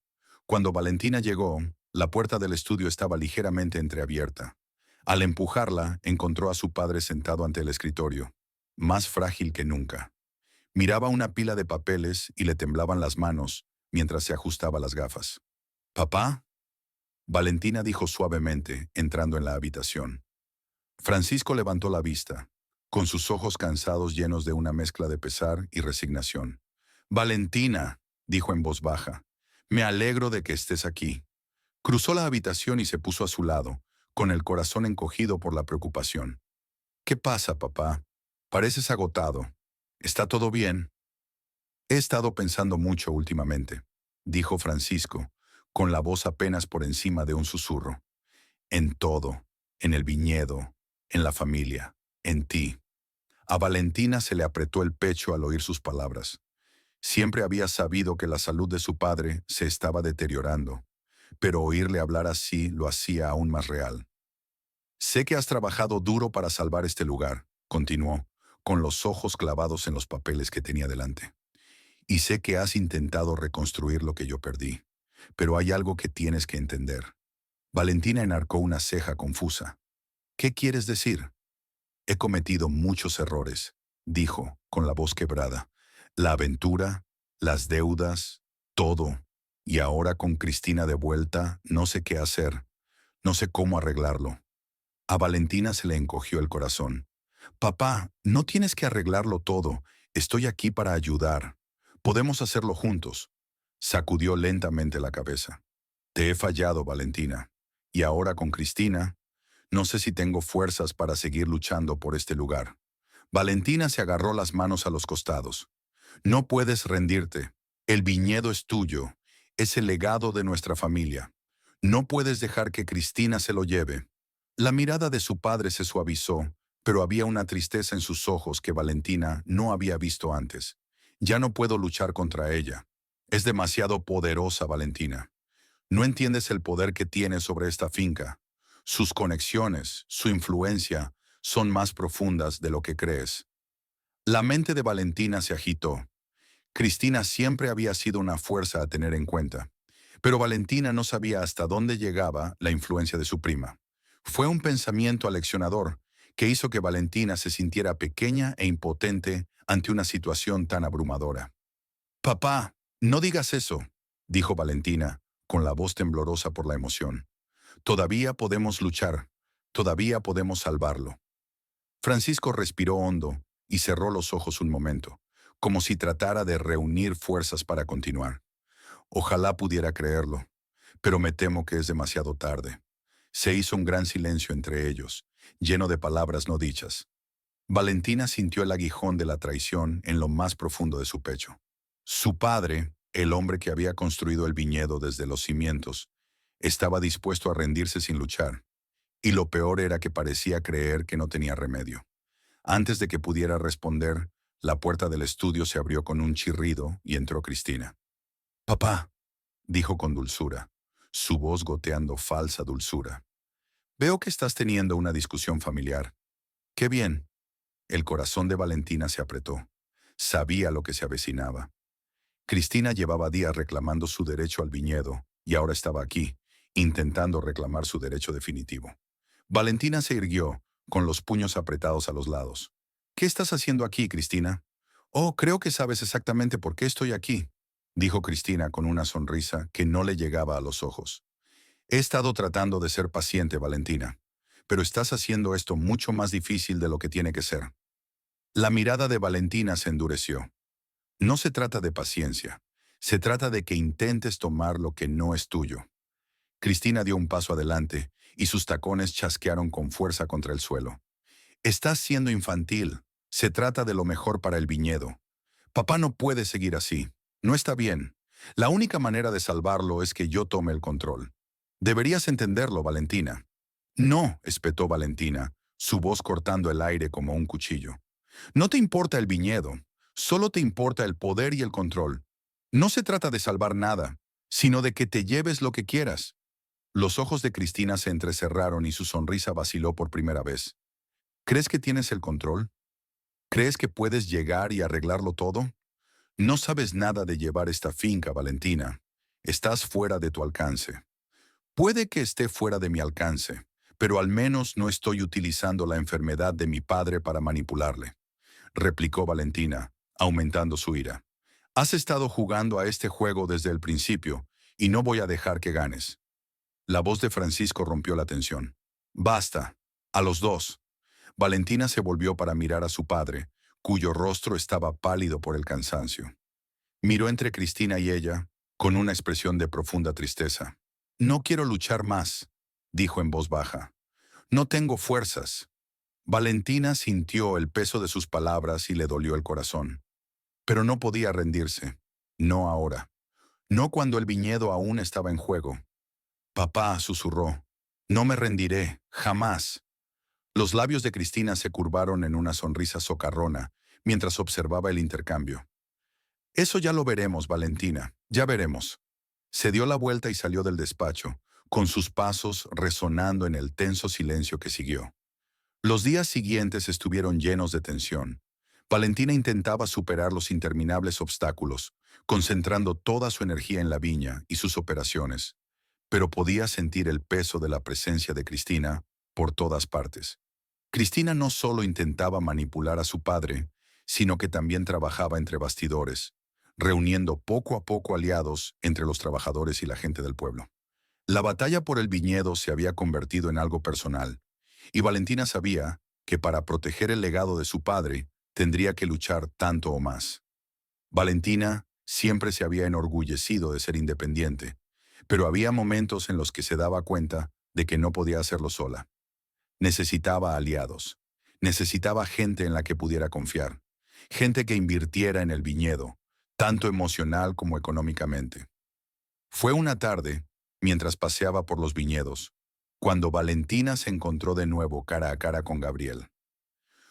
Cuando Valentina llegó, la puerta del estudio estaba ligeramente entreabierta. Al empujarla, encontró a su padre sentado ante el escritorio, más frágil que nunca. Miraba una pila de papeles y le temblaban las manos mientras se ajustaba las gafas. «¿Papá?», Valentina dijo suavemente, entrando en la habitación. Francisco levantó la vista, con sus ojos cansados llenos de una mezcla de pesar y resignación. «Valentina», dijo en voz baja, «me alegro de que estés aquí». Cruzó la habitación y se puso a su lado, con el corazón encogido por la preocupación. ¿Qué pasa, papá? Pareces agotado. ¿Está todo bien? He estado pensando mucho últimamente, dijo Francisco, con la voz apenas por encima de un susurro. En todo, en el viñedo, en la familia, en ti. A Valentina se le apretó el pecho al oír sus palabras. Siempre había sabido que la salud de su padre se estaba deteriorando, pero oírle hablar así lo hacía aún más real. Sé que has trabajado duro para salvar este lugar, continuó, con los ojos clavados en los papeles que tenía delante. Y sé que has intentado reconstruir lo que yo perdí, pero hay algo que tienes que entender. Valentina enarcó una ceja confusa. ¿Qué quieres decir? He cometido muchos errores, dijo, con la voz quebrada. La aventura, las deudas, todo. Y ahora con Cristina de vuelta, no sé qué hacer, no sé cómo arreglarlo. A Valentina se le encogió el corazón. Papá, no tienes que arreglarlo todo. Estoy aquí para ayudar. Podemos hacerlo juntos. Sacudió lentamente la cabeza. Te he fallado, Valentina. Y ahora con Cristina, no sé si tengo fuerzas para seguir luchando por este lugar. Valentina se agarró las manos a los costados. No puedes rendirte. El viñedo es tuyo. Es el legado de nuestra familia. No puedes dejar que Cristina se lo lleve. La mirada de su padre se suavizó, pero había una tristeza en sus ojos que Valentina no había visto antes. Ya no puedo luchar contra ella. Es demasiado poderosa, Valentina. No entiendes el poder que tiene sobre esta finca. Sus conexiones, su influencia, son más profundas de lo que crees. La mente de Valentina se agitó. Cristina siempre había sido una fuerza a tener en cuenta, pero Valentina no sabía hasta dónde llegaba la influencia de su prima. Fue un pensamiento aleccionador que hizo que Valentina se sintiera pequeña e impotente ante una situación tan abrumadora. Papá, no digas eso, dijo Valentina, con la voz temblorosa por la emoción. Todavía podemos luchar, todavía podemos salvarlo. Francisco respiró hondo y cerró los ojos un momento, como si tratara de reunir fuerzas para continuar. Ojalá pudiera creerlo, pero me temo que es demasiado tarde. Se hizo un gran silencio entre ellos, lleno de palabras no dichas. Valentina sintió el aguijón de la traición en lo más profundo de su pecho. Su padre, el hombre que había construido el viñedo desde los cimientos, estaba dispuesto a rendirse sin luchar, y lo peor era que parecía creer que no tenía remedio. Antes de que pudiera responder, la puerta del estudio se abrió con un chirrido y entró Cristina. «Papá», dijo con dulzura, su voz goteando falsa dulzura. «Veo que estás teniendo una discusión familiar. ¡Qué bien!». El corazón de Valentina se apretó. Sabía lo que se avecinaba. Cristina llevaba días reclamando su derecho al viñedo y ahora estaba aquí, intentando reclamar su derecho definitivo. Valentina se irguió, con los puños apretados a los lados. «¿Qué estás haciendo aquí, Cristina?» «Oh, creo que sabes exactamente por qué estoy aquí», dijo Cristina con una sonrisa que no le llegaba a los ojos. «He estado tratando de ser paciente, Valentina, pero estás haciendo esto mucho más difícil de lo que tiene que ser». La mirada de Valentina se endureció. No se trata de paciencia, se trata de que intentes tomar lo que no es tuyo. Cristina dio un paso adelante y sus tacones chasquearon con fuerza contra el suelo. «Estás siendo infantil. Se trata de lo mejor para el viñedo. Papá no puede seguir así. No está bien. La única manera de salvarlo es que yo tome el control. Deberías entenderlo, Valentina». «No», espetó Valentina, su voz cortando el aire como un cuchillo. «No te importa el viñedo. Solo te importa el poder y el control. No se trata de salvar nada, sino de que te lleves lo que quieras». Los ojos de Cristina se entrecerraron y su sonrisa vaciló por primera vez. «¿Crees que tienes el control? ¿Crees que puedes llegar y arreglarlo todo? No sabes nada de llevar esta finca, Valentina. Estás fuera de tu alcance». «Puede que esté fuera de mi alcance, pero al menos no estoy utilizando la enfermedad de mi padre para manipularle», replicó Valentina, aumentando su ira. «Has estado jugando a este juego desde el principio y no voy a dejar que ganes». La voz de Francisco rompió la tensión. «Basta. A los dos». Valentina se volvió para mirar a su padre, cuyo rostro estaba pálido por el cansancio. Miró entre Cristina y ella, con una expresión de profunda tristeza. «No quiero luchar más», dijo en voz baja. No tengo fuerzas. Valentina sintió el peso de sus palabras y le dolió el corazón. Pero no podía rendirse. No ahora. No cuando el viñedo aún estaba en juego. Papá, susurró, no me rendiré, jamás. Los labios de Cristina se curvaron en una sonrisa socarrona mientras observaba el intercambio. Eso ya lo veremos, Valentina, ya veremos. Se dio la vuelta y salió del despacho, con sus pasos resonando en el tenso silencio que siguió. Los días siguientes estuvieron llenos de tensión. Valentina intentaba superar los interminables obstáculos, concentrando toda su energía en la viña y sus operaciones, pero podía sentir el peso de la presencia de Cristina por todas partes. Cristina no solo intentaba manipular a su padre, sino que también trabajaba entre bastidores, reuniendo poco a poco aliados entre los trabajadores y la gente del pueblo. La batalla por el viñedo se había convertido en algo personal, y Valentina sabía que para proteger el legado de su padre tendría que luchar tanto o más. Valentina siempre se había enorgullecido de ser independiente, pero había momentos en los que se daba cuenta de que no podía hacerlo sola. Necesitaba aliados, necesitaba gente en la que pudiera confiar, gente que invirtiera en el viñedo, tanto emocional como económicamente. Fue una tarde, mientras paseaba por los viñedos, cuando Valentina se encontró de nuevo cara a cara con Gabriel.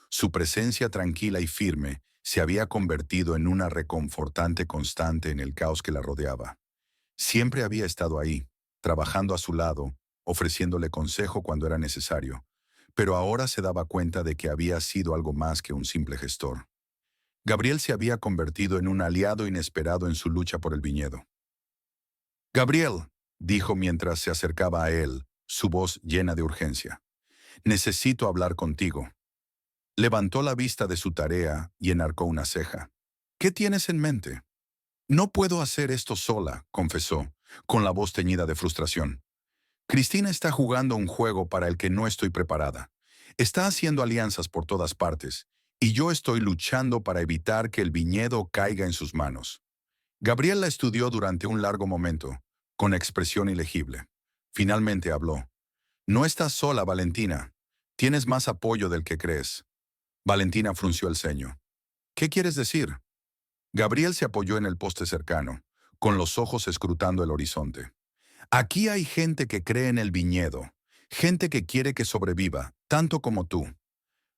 Su presencia tranquila y firme se había convertido en una reconfortante constante en el caos que la rodeaba. Siempre había estado ahí, trabajando a su lado, ofreciéndole consejo cuando era necesario, pero ahora se daba cuenta de que había sido algo más que un simple gestor. Gabriel se había convertido en un aliado inesperado en su lucha por el viñedo. «Gabriel», dijo mientras se acercaba a él, su voz llena de urgencia, «necesito hablar contigo». Levantó la vista de su tarea y enarcó una ceja. «¿Qué tienes en mente?» «No puedo hacer esto sola», confesó, con la voz teñida de frustración. «Cristina está jugando un juego para el que no estoy preparada. Está haciendo alianzas por todas partes, y yo estoy luchando para evitar que el viñedo caiga en sus manos». Gabriel la estudió durante un largo momento, con expresión ilegible. Finalmente habló. «No estás sola, Valentina. Tienes más apoyo del que crees». Valentina frunció el ceño. «¿Qué quieres decir?» Gabriel se apoyó en el poste cercano, con los ojos escrutando el horizonte. «Aquí hay gente que cree en el viñedo, gente que quiere que sobreviva, tanto como tú.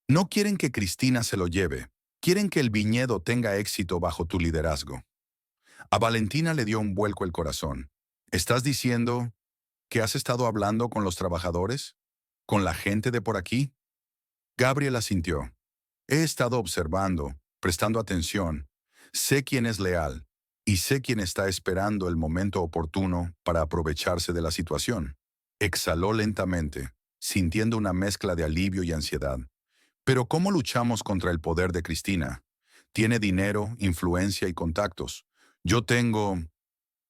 No quieren que Cristina se lo lleve, quieren que el viñedo tenga éxito bajo tu liderazgo». A Valentina le dio un vuelco el corazón. «¿Estás diciendo que has estado hablando con los trabajadores? ¿Con la gente de por aquí?» Gabriel asintió. «He estado observando, prestando atención. Sé quién es leal y sé quién está esperando el momento oportuno para aprovecharse de la situación». Exhaló lentamente, sintiendo una mezcla de alivio y ansiedad. «Pero ¿cómo luchamos contra el poder de Cristina? Tiene dinero, influencia y contactos. Yo tengo...»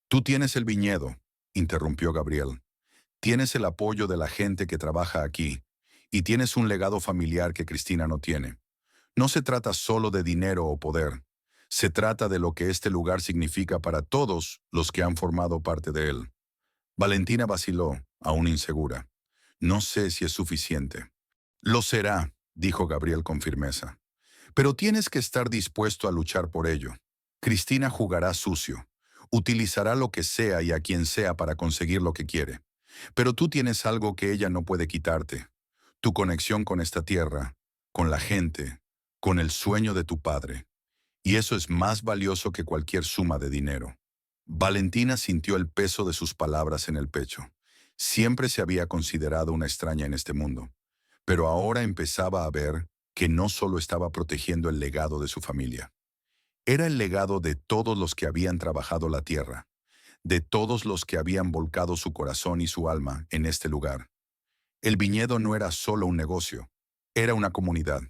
«Tú tienes el viñedo», interrumpió Gabriel. «Tienes el apoyo de la gente que trabaja aquí y tienes un legado familiar que Cristina no tiene. No se trata solo de dinero o poder. Se trata de lo que este lugar significa para todos los que han formado parte de él». Valentina vaciló, aún insegura. «No sé si es suficiente». «Lo será», dijo Gabriel con firmeza. «Pero tienes que estar dispuesto a luchar por ello. Cristina jugará sucio. Utilizará lo que sea y a quien sea para conseguir lo que quiere. Pero tú tienes algo que ella no puede quitarte. Tu conexión con esta tierra, con la gente, con el sueño de tu padre. Y eso es más valioso que cualquier suma de dinero». Valentina sintió el peso de sus palabras en el pecho. Siempre se había considerado una extraña en este mundo, pero ahora empezaba a ver que no solo estaba protegiendo el legado de su familia. Era el legado de todos los que habían trabajado la tierra, de todos los que habían volcado su corazón y su alma en este lugar. El viñedo no era solo un negocio, era una comunidad.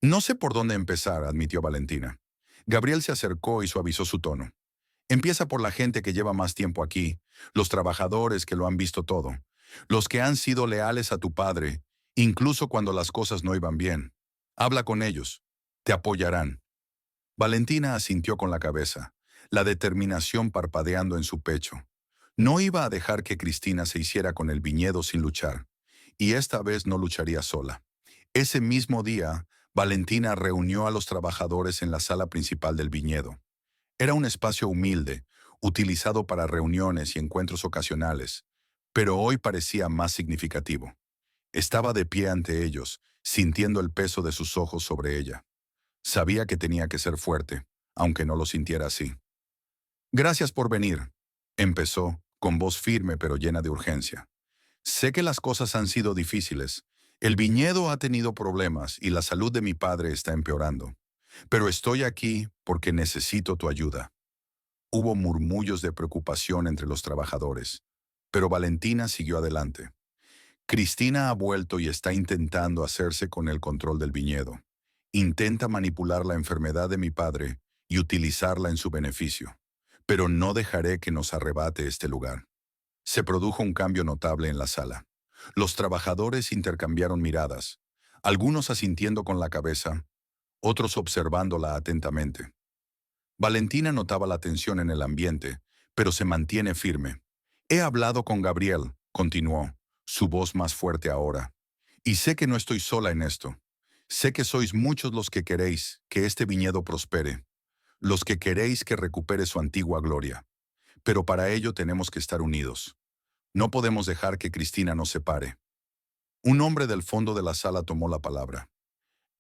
«No sé por dónde empezar», admitió Valentina. Gabriel se acercó y suavizó su tono. «Empieza por la gente que lleva más tiempo aquí, los trabajadores que lo han visto todo, los que han sido leales a tu padre, incluso cuando las cosas no iban bien. Habla con ellos, te apoyarán». Valentina asintió con la cabeza, la determinación parpadeando en su pecho. No iba a dejar que Cristina se hiciera con el viñedo sin luchar, y esta vez no lucharía sola. Ese mismo día, Valentina reunió a los trabajadores en la sala principal del viñedo. Era un espacio humilde, utilizado para reuniones y encuentros ocasionales, pero hoy parecía más significativo. Estaba de pie ante ellos, sintiendo el peso de sus ojos sobre ella. Sabía que tenía que ser fuerte, aunque no lo sintiera así. Gracias por venir, empezó, con voz firme pero llena de urgencia. Sé que las cosas han sido difíciles. El viñedo ha tenido problemas y la salud de mi padre está empeorando. Pero estoy aquí porque necesito tu ayuda. Hubo murmullos de preocupación entre los trabajadores, pero Valentina siguió adelante. Cristina ha vuelto y está intentando hacerse con el control del viñedo. Intenta manipular la enfermedad de mi padre y utilizarla en su beneficio. Pero no dejaré que nos arrebate este lugar. Se produjo un cambio notable en la sala. Los trabajadores intercambiaron miradas, algunos asintiendo con la cabeza, otros observándola atentamente. Valentina notaba la tensión en el ambiente, pero se mantiene firme. He hablado con Gabriel, continuó, su voz más fuerte ahora. Y sé que no estoy sola en esto. Sé que sois muchos los que queréis que este viñedo prospere, los que queréis que recupere su antigua gloria. Pero para ello tenemos que estar unidos. No podemos dejar que Cristina nos separe. Un hombre del fondo de la sala tomó la palabra.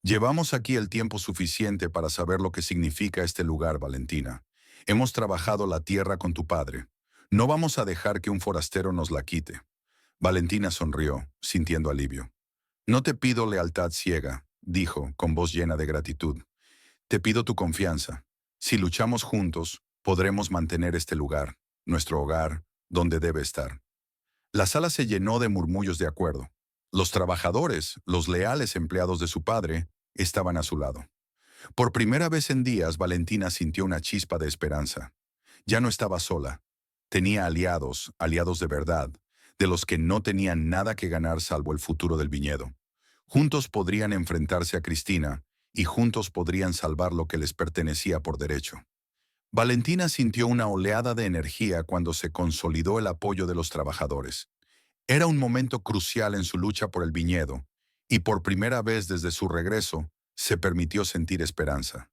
Llevamos aquí el tiempo suficiente para saber lo que significa este lugar, Valentina. Hemos trabajado la tierra con tu padre. No vamos a dejar que un forastero nos la quite. Valentina sonrió, sintiendo alivio. No te pido lealtad ciega, dijo, con voz llena de gratitud. Te pido tu confianza. Si luchamos juntos, podremos mantener este lugar, nuestro hogar, donde debe estar. La sala se llenó de murmullos de acuerdo. Los trabajadores, los leales empleados de su padre, estaban a su lado. Por primera vez en días, Valentina sintió una chispa de esperanza. Ya no estaba sola. Tenía aliados, aliados de verdad, de los que no tenían nada que ganar salvo el futuro del viñedo. Juntos podrían enfrentarse a Cristina y juntos podrían salvar lo que les pertenecía por derecho. Valentina sintió una oleada de energía cuando se consolidó el apoyo de los trabajadores. Era un momento crucial en su lucha por el viñedo, y por primera vez desde su regreso, se permitió sentir esperanza.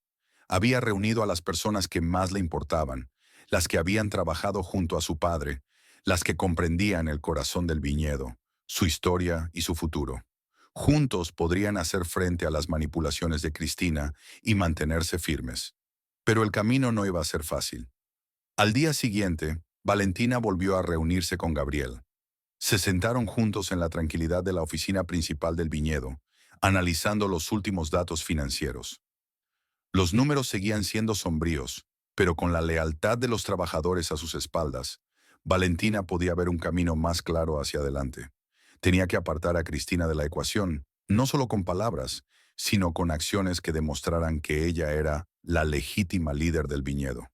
Había reunido a las personas que más le importaban, las que habían trabajado junto a su padre, las que comprendían el corazón del viñedo, su historia y su futuro. Juntos podrían hacer frente a las manipulaciones de Cristina y mantenerse firmes. Pero el camino no iba a ser fácil. Al día siguiente, Valentina volvió a reunirse con Gabriel. Se sentaron juntos en la tranquilidad de la oficina principal del viñedo, analizando los últimos datos financieros. Los números seguían siendo sombríos, pero con la lealtad de los trabajadores a sus espaldas, Valentina podía ver un camino más claro hacia adelante. Tenía que apartar a Cristina de la ecuación, no solo con palabras, sino con acciones que demostraran que ella era la legítima líder del viñedo.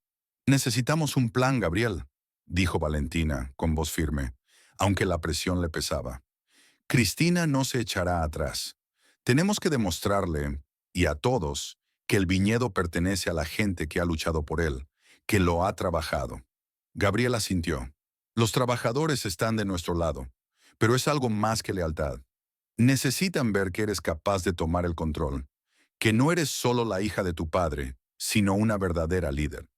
Necesitamos un plan, Gabriel, dijo Valentina, con voz firme, aunque la presión le pesaba. Cristina no se echará atrás. Tenemos que demostrarle, y a todos, que el viñedo pertenece a la gente que ha luchado por él, que lo ha trabajado. Gabriel asintió. Los trabajadores están de nuestro lado, pero es algo más que lealtad. Necesitan ver que eres capaz de tomar el control, que no eres solo la hija de tu padre, sino una verdadera líder.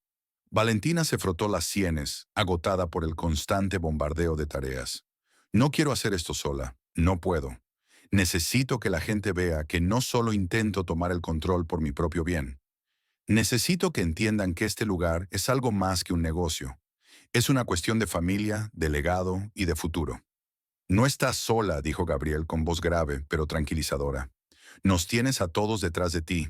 Valentina se frotó las sienes, agotada por el constante bombardeo de tareas. No quiero hacer esto sola, no puedo. Necesito que la gente vea que no solo intento tomar el control por mi propio bien. Necesito que entiendan que este lugar es algo más que un negocio. Es una cuestión de familia, de legado y de futuro. No estás sola, dijo Gabriel con voz grave, pero tranquilizadora. Nos tienes a todos detrás de ti,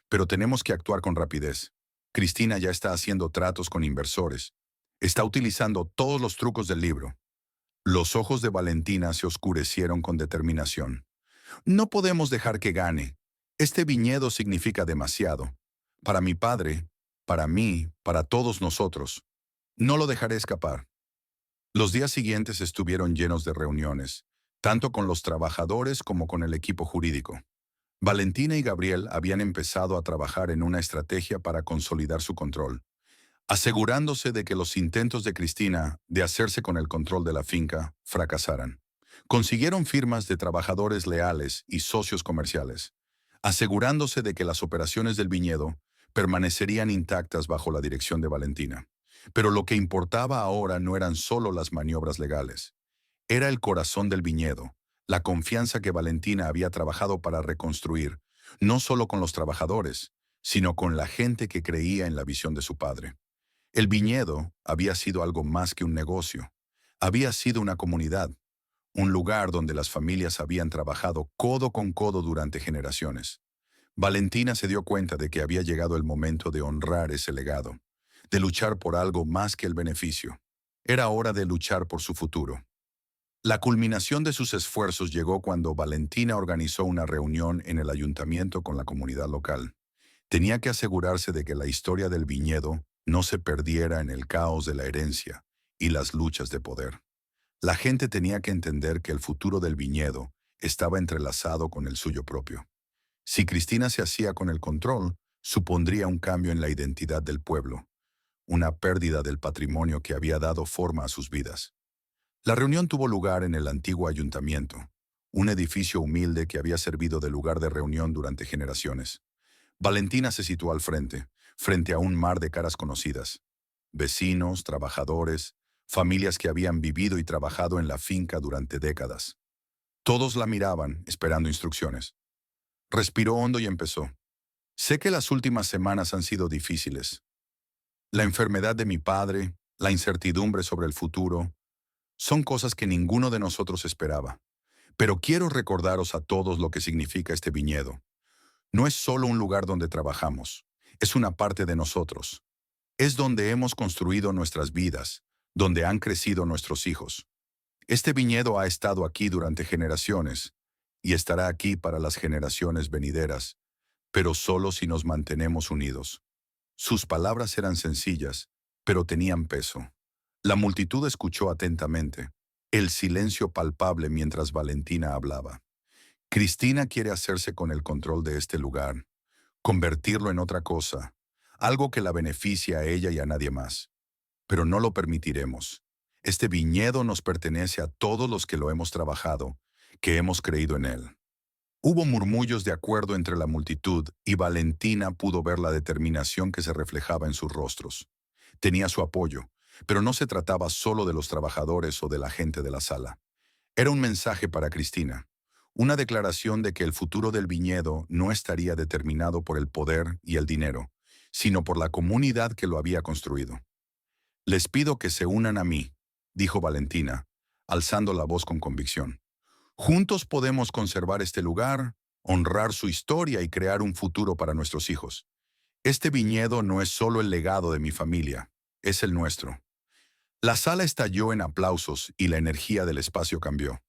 pero tenemos que actuar con rapidez. Cristina ya está haciendo tratos con inversores. Está utilizando todos los trucos del libro. Los ojos de Valentina se oscurecieron con determinación. No podemos dejar que gane. Este viñedo significa demasiado. Para mi padre, para mí, para todos nosotros. No lo dejaré escapar. Los días siguientes estuvieron llenos de reuniones, tanto con los trabajadores como con el equipo jurídico. Valentina y Gabriel habían empezado a trabajar en una estrategia para consolidar su control, asegurándose de que los intentos de Cristina de hacerse con el control de la finca fracasaran. Consiguieron firmas de trabajadores leales y socios comerciales, asegurándose de que las operaciones del viñedo permanecerían intactas bajo la dirección de Valentina. Pero lo que importaba ahora no eran solo las maniobras legales. Era el corazón del viñedo, la confianza que Valentina había trabajado para reconstruir, no solo con los trabajadores, sino con la gente que creía en la visión de su padre. El viñedo había sido algo más que un negocio. Había sido una comunidad, un lugar donde las familias habían trabajado codo con codo durante generaciones. Valentina se dio cuenta de que había llegado el momento de honrar ese legado, de luchar por algo más que el beneficio. Era hora de luchar por su futuro. La culminación de sus esfuerzos llegó cuando Valentina organizó una reunión en el ayuntamiento con la comunidad local. Tenía que asegurarse de que la historia del viñedo no se perdiera en el caos de la herencia y las luchas de poder. La gente tenía que entender que el futuro del viñedo estaba entrelazado con el suyo propio. Si Cristina se hacía con el control, supondría un cambio en la identidad del pueblo, una pérdida del patrimonio que había dado forma a sus vidas. La reunión tuvo lugar en el antiguo ayuntamiento, un edificio humilde que había servido de lugar de reunión durante generaciones. Valentina se situó al frente, frente a un mar de caras conocidas. Vecinos, trabajadores, familias que habían vivido y trabajado en la finca durante décadas. Todos la miraban, esperando instrucciones. Respiró hondo y empezó. Sé que las últimas semanas han sido difíciles. La enfermedad de mi padre, la incertidumbre sobre el futuro, son cosas que ninguno de nosotros esperaba. Pero quiero recordaros a todos lo que significa este viñedo. No es solo un lugar donde trabajamos, es una parte de nosotros. Es donde hemos construido nuestras vidas, donde han crecido nuestros hijos. Este viñedo ha estado aquí durante generaciones y estará aquí para las generaciones venideras, pero solo si nos mantenemos unidos. Sus palabras eran sencillas, pero tenían peso. La multitud escuchó atentamente, el silencio palpable mientras Valentina hablaba. Cristina quiere hacerse con el control de este lugar, convertirlo en otra cosa, algo que la beneficie a ella y a nadie más. Pero no lo permitiremos. Este viñedo nos pertenece a todos los que lo hemos trabajado, que hemos creído en él. Hubo murmullos de acuerdo entre la multitud y Valentina pudo ver la determinación que se reflejaba en sus rostros. Tenía su apoyo, pero no se trataba solo de los trabajadores o de la gente de la sala. Era un mensaje para Cristina, una declaración de que el futuro del viñedo no estaría determinado por el poder y el dinero, sino por la comunidad que lo había construido. Les pido que se unan a mí, dijo Valentina, alzando la voz con convicción. Juntos podemos conservar este lugar, honrar su historia y crear un futuro para nuestros hijos. Este viñedo no es solo el legado de mi familia, es el nuestro. La sala estalló en aplausos y la energía del espacio cambió.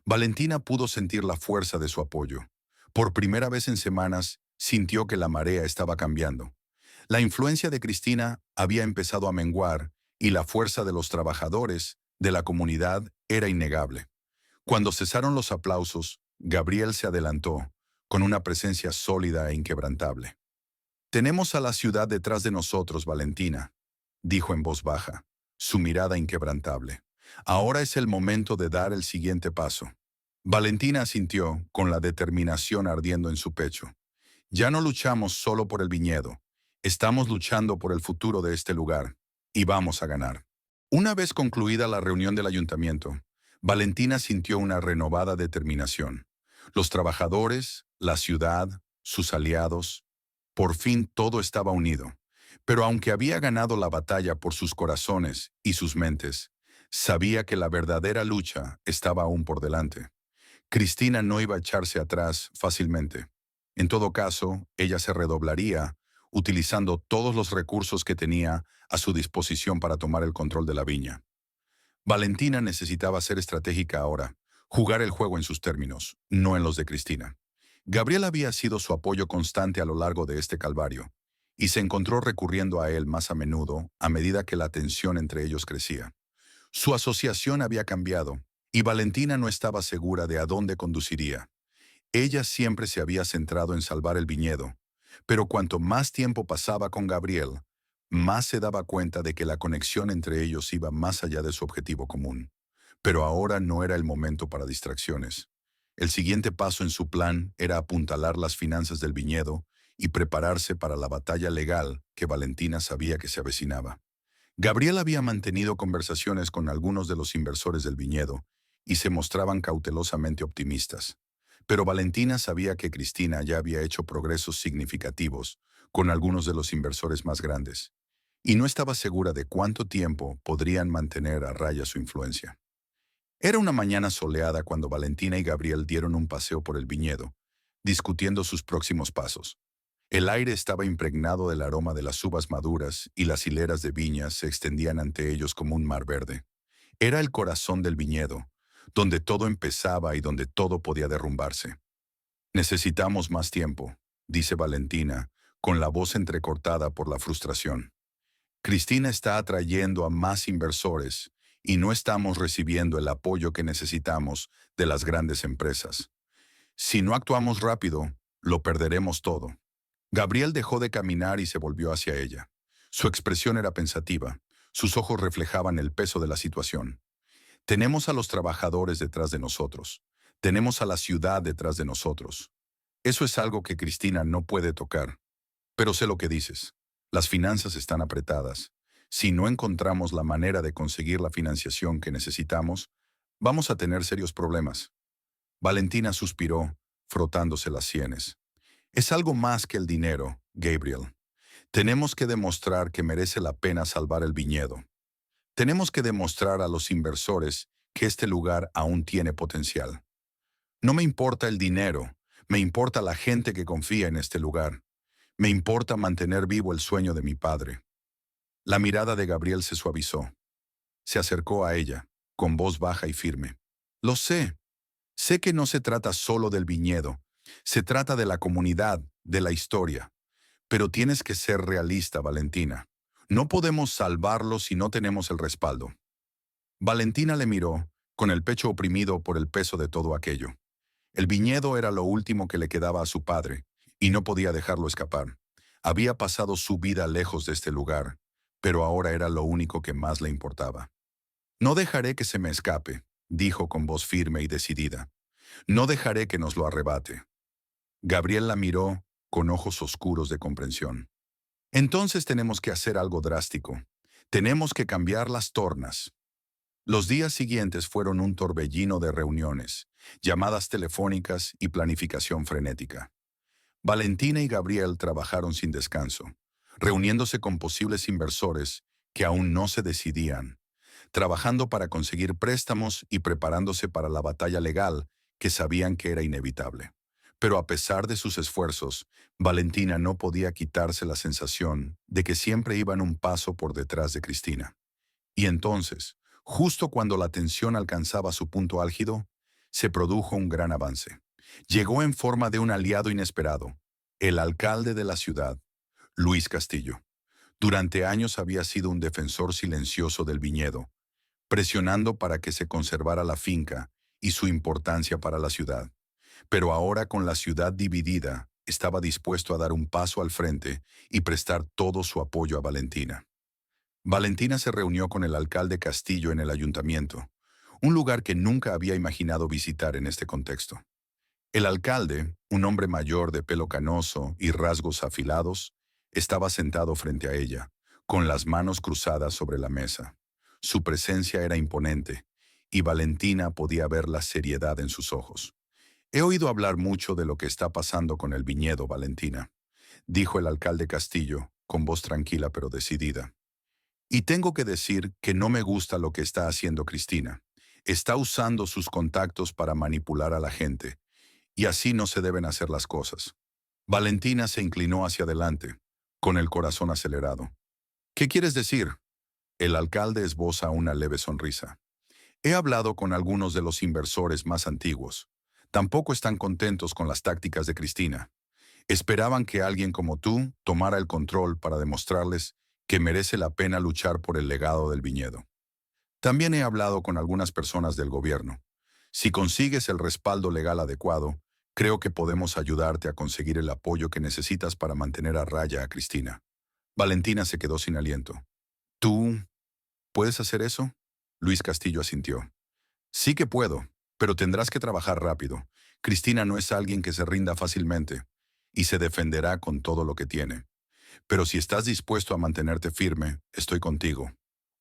Valentina pudo sentir la fuerza de su apoyo. Por primera vez en semanas, sintió que la marea estaba cambiando. La influencia de Cristina había empezado a menguar y la fuerza de los trabajadores, de la comunidad, era innegable. Cuando cesaron los aplausos, Gabriel se adelantó, con una presencia sólida e inquebrantable. «Tenemos a la ciudad detrás de nosotros, Valentina», dijo en voz baja, su mirada inquebrantable. «Ahora es el momento de dar el siguiente paso». Valentina asintió, con la determinación ardiendo en su pecho. «Ya no luchamos solo por el viñedo, estamos luchando por el futuro de este lugar, y vamos a ganar». Una vez concluida la reunión del ayuntamiento, Valentina sintió una renovada determinación. Los trabajadores, la ciudad, sus aliados, por fin todo estaba unido. Pero aunque había ganado la batalla por sus corazones y sus mentes, sabía que la verdadera lucha estaba aún por delante. Cristina no iba a echarse atrás fácilmente. En todo caso, ella se redoblaría, utilizando todos los recursos que tenía a su disposición para tomar el control de la viña. Valentina necesitaba ser estratégica ahora, jugar el juego en sus términos, no en los de Cristina. Gabriel había sido su apoyo constante a lo largo de este calvario, y se encontró recurriendo a él más a menudo a medida que la tensión entre ellos crecía. Su asociación había cambiado, y Valentina no estaba segura de a dónde conduciría. Ella siempre se había centrado en salvar el viñedo, pero cuanto más tiempo pasaba con Gabriel, más se daba cuenta de que la conexión entre ellos iba más allá de su objetivo común. Pero ahora no era el momento para distracciones. El siguiente paso en su plan era apuntalar las finanzas del viñedo y prepararse para la batalla legal que Valentina sabía que se avecinaba. Gabriel había mantenido conversaciones con algunos de los inversores del viñedo y se mostraban cautelosamente optimistas. Pero Valentina sabía que Cristina ya había hecho progresos significativos con algunos de los inversores más grandes, y no estaba segura de cuánto tiempo podrían mantener a raya su influencia. Era una mañana soleada cuando Valentina y Gabriel dieron un paseo por el viñedo, discutiendo sus próximos pasos. El aire estaba impregnado del aroma de las uvas maduras y las hileras de viñas se extendían ante ellos como un mar verde. Era el corazón del viñedo, donde todo empezaba y donde todo podía derrumbarse. Necesitamos más tiempo, dice Valentina, con la voz entrecortada por la frustración. Cristina está atrayendo a más inversores y no estamos recibiendo el apoyo que necesitamos de las grandes empresas. Si no actuamos rápido, lo perderemos todo. Gabriel dejó de caminar y se volvió hacia ella. Su expresión era pensativa. Sus ojos reflejaban el peso de la situación. Tenemos a los trabajadores detrás de nosotros. Tenemos a la ciudad detrás de nosotros. Eso es algo que Cristina no puede tocar. Pero sé lo que dices. Las finanzas están apretadas. Si no encontramos la manera de conseguir la financiación que necesitamos, vamos a tener serios problemas. Valentina suspiró, frotándose las sienes. Es algo más que el dinero, Gabriel. Tenemos que demostrar que merece la pena salvar el viñedo. Tenemos que demostrar a los inversores que este lugar aún tiene potencial. No me importa el dinero, me importa la gente que confía en este lugar. Me importa mantener vivo el sueño de mi padre. La mirada de Gabriel se suavizó. Se acercó a ella, con voz baja y firme. Lo sé. Sé que no se trata solo del viñedo. Se trata de la comunidad, de la historia. Pero tienes que ser realista, Valentina. No podemos salvarlo si no tenemos el respaldo. Valentina le miró, con el pecho oprimido por el peso de todo aquello. El viñedo era lo último que le quedaba a su padre, y no podía dejarlo escapar. Había pasado su vida lejos de este lugar, pero ahora era lo único que más le importaba. No dejaré que se me escape, dijo con voz firme y decidida. No dejaré que nos lo arrebate. Gabriel la miró con ojos oscuros de comprensión. Entonces tenemos que hacer algo drástico. Tenemos que cambiar las tornas. Los días siguientes fueron un torbellino de reuniones, llamadas telefónicas y planificación frenética. Valentina y Gabriel trabajaron sin descanso, reuniéndose con posibles inversores que aún no se decidían, trabajando para conseguir préstamos y preparándose para la batalla legal que sabían que era inevitable. Pero a pesar de sus esfuerzos, Valentina no podía quitarse la sensación de que siempre iban un paso por detrás de Cristina. Y entonces, justo cuando la tensión alcanzaba su punto álgido, se produjo un gran avance. Llegó en forma de un aliado inesperado, el alcalde de la ciudad, Luis Castillo. Durante años había sido un defensor silencioso del viñedo, presionando para que se conservara la finca y su importancia para la ciudad. Pero ahora, con la ciudad dividida, estaba dispuesto a dar un paso al frente y prestar todo su apoyo a Valentina. Valentina se reunió con el alcalde Castillo en el ayuntamiento, un lugar que nunca había imaginado visitar en este contexto. El alcalde, un hombre mayor de pelo canoso y rasgos afilados, estaba sentado frente a ella, con las manos cruzadas sobre la mesa. Su presencia era imponente, y Valentina podía ver la seriedad en sus ojos. He oído hablar mucho de lo que está pasando con el viñedo, Valentina, dijo el alcalde Castillo, con voz tranquila pero decidida. Y tengo que decir que no me gusta lo que está haciendo Cristina. Está usando sus contactos para manipular a la gente, y así no se deben hacer las cosas. Valentina se inclinó hacia adelante, con el corazón acelerado. ¿Qué quieres decir? El alcalde esboza una leve sonrisa. He hablado con algunos de los inversores más antiguos. Tampoco están contentos con las tácticas de Cristina. Esperaban que alguien como tú tomara el control para demostrarles que merece la pena luchar por el legado del viñedo. También he hablado con algunas personas del gobierno. Si consigues el respaldo legal adecuado, creo que podemos ayudarte a conseguir el apoyo que necesitas para mantener a raya a Cristina. Valentina se quedó sin aliento. ¿Tú puedes hacer eso? Luis Castillo asintió. Sí que puedo, pero tendrás que trabajar rápido. Cristina no es alguien que se rinda fácilmente y se defenderá con todo lo que tiene. Pero si estás dispuesto a mantenerte firme, estoy contigo.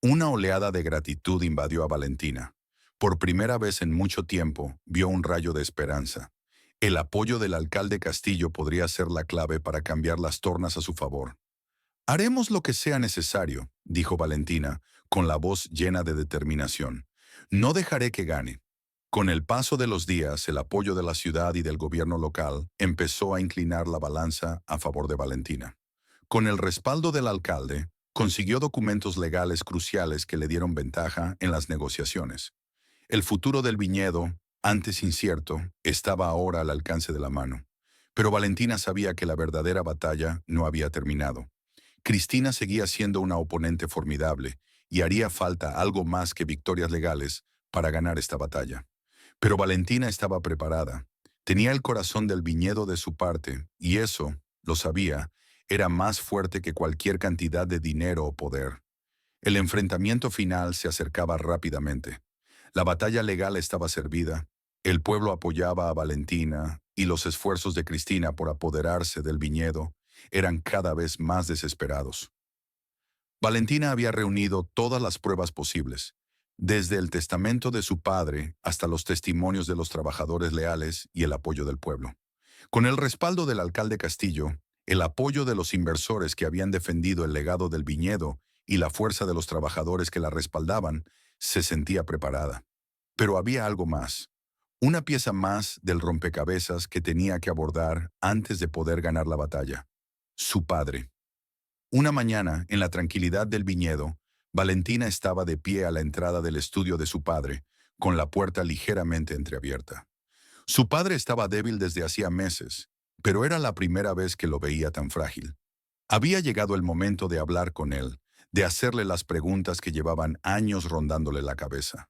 Una oleada de gratitud invadió a Valentina. Por primera vez en mucho tiempo, vio un rayo de esperanza. El apoyo del alcalde Castillo podría ser la clave para cambiar las tornas a su favor. Haremos lo que sea necesario, dijo Valentina, con la voz llena de determinación. No dejaré que gane. Con el paso de los días, el apoyo de la ciudad y del gobierno local empezó a inclinar la balanza a favor de Valentina. Con el respaldo del alcalde, consiguió documentos legales cruciales que le dieron ventaja en las negociaciones. El futuro del viñedo, antes incierto, estaba ahora al alcance de la mano. Pero Valentina sabía que la verdadera batalla no había terminado. Cristina seguía siendo una oponente formidable y haría falta algo más que victorias legales para ganar esta batalla. Pero Valentina estaba preparada. Tenía el corazón del viñedo de su parte y eso, lo sabía, era más fuerte que cualquier cantidad de dinero o poder. El enfrentamiento final se acercaba rápidamente. La batalla legal estaba servida, el pueblo apoyaba a Valentina y los esfuerzos de Cristina por apoderarse del viñedo eran cada vez más desesperados. Valentina había reunido todas las pruebas posibles, desde el testamento de su padre hasta los testimonios de los trabajadores leales y el apoyo del pueblo. Con el respaldo del alcalde Castillo, el apoyo de los inversores que habían defendido el legado del viñedo y la fuerza de los trabajadores que la respaldaban, se sentía preparada. Pero había algo más, una pieza más del rompecabezas que tenía que abordar antes de poder ganar la batalla. Su padre. Una mañana, en la tranquilidad del viñedo, Valentina estaba de pie a la entrada del estudio de su padre, con la puerta ligeramente entreabierta. Su padre estaba débil desde hacía meses, pero era la primera vez que lo veía tan frágil. Había llegado el momento de hablar con él, de hacerle las preguntas que llevaban años rondándole la cabeza.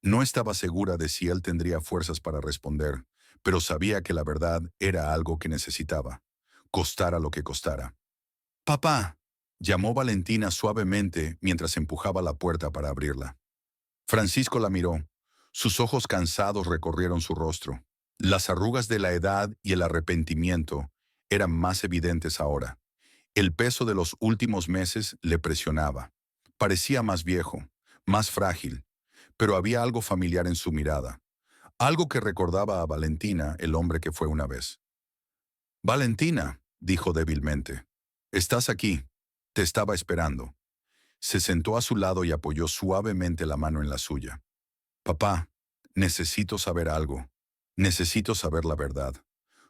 No estaba segura de si él tendría fuerzas para responder, pero sabía que la verdad era algo que necesitaba, costara lo que costara. «Papá», llamó Valentina suavemente mientras empujaba la puerta para abrirla. Francisco la miró. Sus ojos cansados recorrieron su rostro. Las arrugas de la edad y el arrepentimiento eran más evidentes ahora. El peso de los últimos meses le presionaba. Parecía más viejo, más frágil, pero había algo familiar en su mirada, algo que recordaba a Valentina, el hombre que fue una vez. «Valentina», dijo débilmente, «estás aquí. Te estaba esperando». Se sentó a su lado y apoyó suavemente la mano en la suya. «Papá, necesito saber algo. Necesito saber la verdad».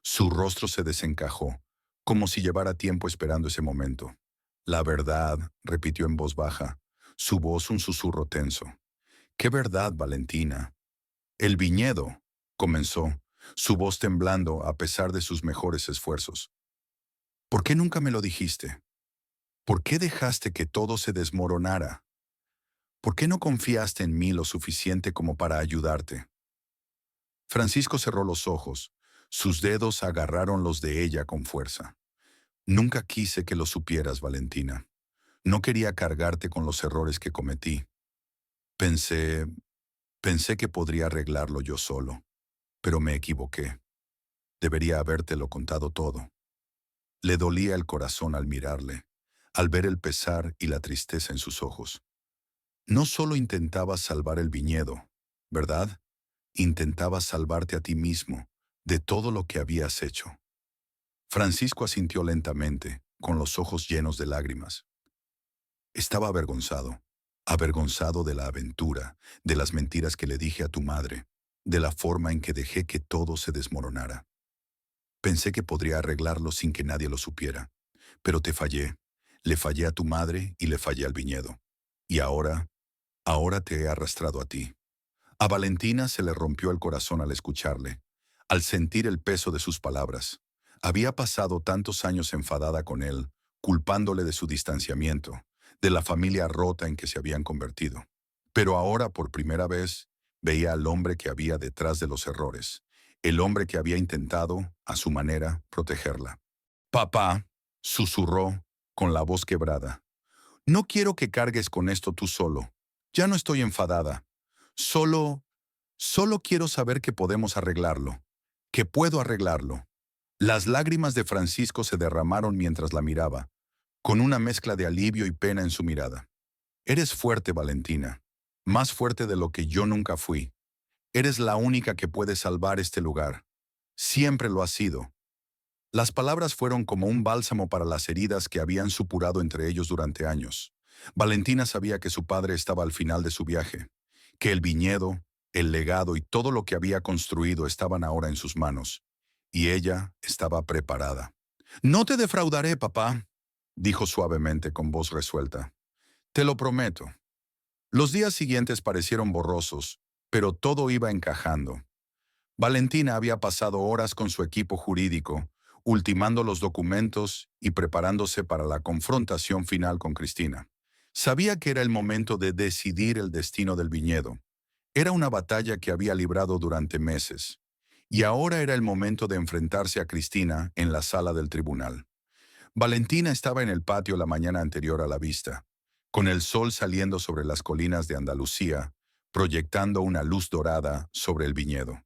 Su rostro se desencajó, como si llevara tiempo esperando ese momento. «La verdad», repitió en voz baja, su voz un susurro tenso. «¿Qué verdad, Valentina?» «El viñedo», comenzó, su voz temblando a pesar de sus mejores esfuerzos. «¿Por qué nunca me lo dijiste? ¿Por qué dejaste que todo se desmoronara? ¿Por qué no confiaste en mí lo suficiente como para ayudarte?» Francisco cerró los ojos. Sus dedos agarraron los de ella con fuerza. «Nunca quise que lo supieras, Valentina. No quería cargarte con los errores que cometí. Pensé, pensé que podría arreglarlo yo solo, pero me equivoqué. Debería habértelo contado todo». Le dolía el corazón al mirarle, al ver el pesar y la tristeza en sus ojos. No solo intentabas salvar el viñedo, ¿verdad? Intentabas salvarte a ti mismo de todo lo que habías hecho. Francisco asintió lentamente, con los ojos llenos de lágrimas. Estaba avergonzado, avergonzado de la aventura, de las mentiras que le dije a tu madre, de la forma en que dejé que todo se desmoronara. Pensé que podría arreglarlo sin que nadie lo supiera, pero te fallé. Le fallé a tu madre y le fallé al viñedo. Y ahora te he arrastrado a ti. A Valentina se le rompió el corazón al escucharle, al sentir el peso de sus palabras. Había pasado tantos años enfadada con él, culpándole de su distanciamiento, de la familia rota en que se habían convertido. Pero ahora, por primera vez, veía al hombre que había detrás de los errores, el hombre que había intentado, a su manera, protegerla. «Papá», susurró, con la voz quebrada, «no quiero que cargues con esto tú solo. Ya no estoy enfadada. Solo Solo quiero saber que podemos arreglarlo, que puedo arreglarlo. Las lágrimas de Francisco se derramaron mientras la miraba, con una mezcla de alivio y pena en su mirada. Eres fuerte, Valentina, más fuerte de lo que yo nunca fui. Eres la única que puede salvar este lugar. Siempre lo has sido. Las palabras fueron como un bálsamo para las heridas que habían supurado entre ellos durante años. Valentina sabía que su padre estaba al final de su viaje, que el viñedo, el legado y todo lo que había construido estaban ahora en sus manos, y ella estaba preparada. «No te defraudaré, papá», dijo suavemente con voz resuelta. «Te lo prometo». Los días siguientes parecieron borrosos, pero todo iba encajando. Valentina había pasado horas con su equipo jurídico, ultimando los documentos y preparándose para la confrontación final con Cristina. Sabía que era el momento de decidir el destino del viñedo. Era una batalla que había librado durante meses, y ahora era el momento de enfrentarse a Cristina en la sala del tribunal. Valentina estaba en el patio la mañana anterior a la vista, con el sol saliendo sobre las colinas de Andalucía, proyectando una luz dorada sobre el viñedo.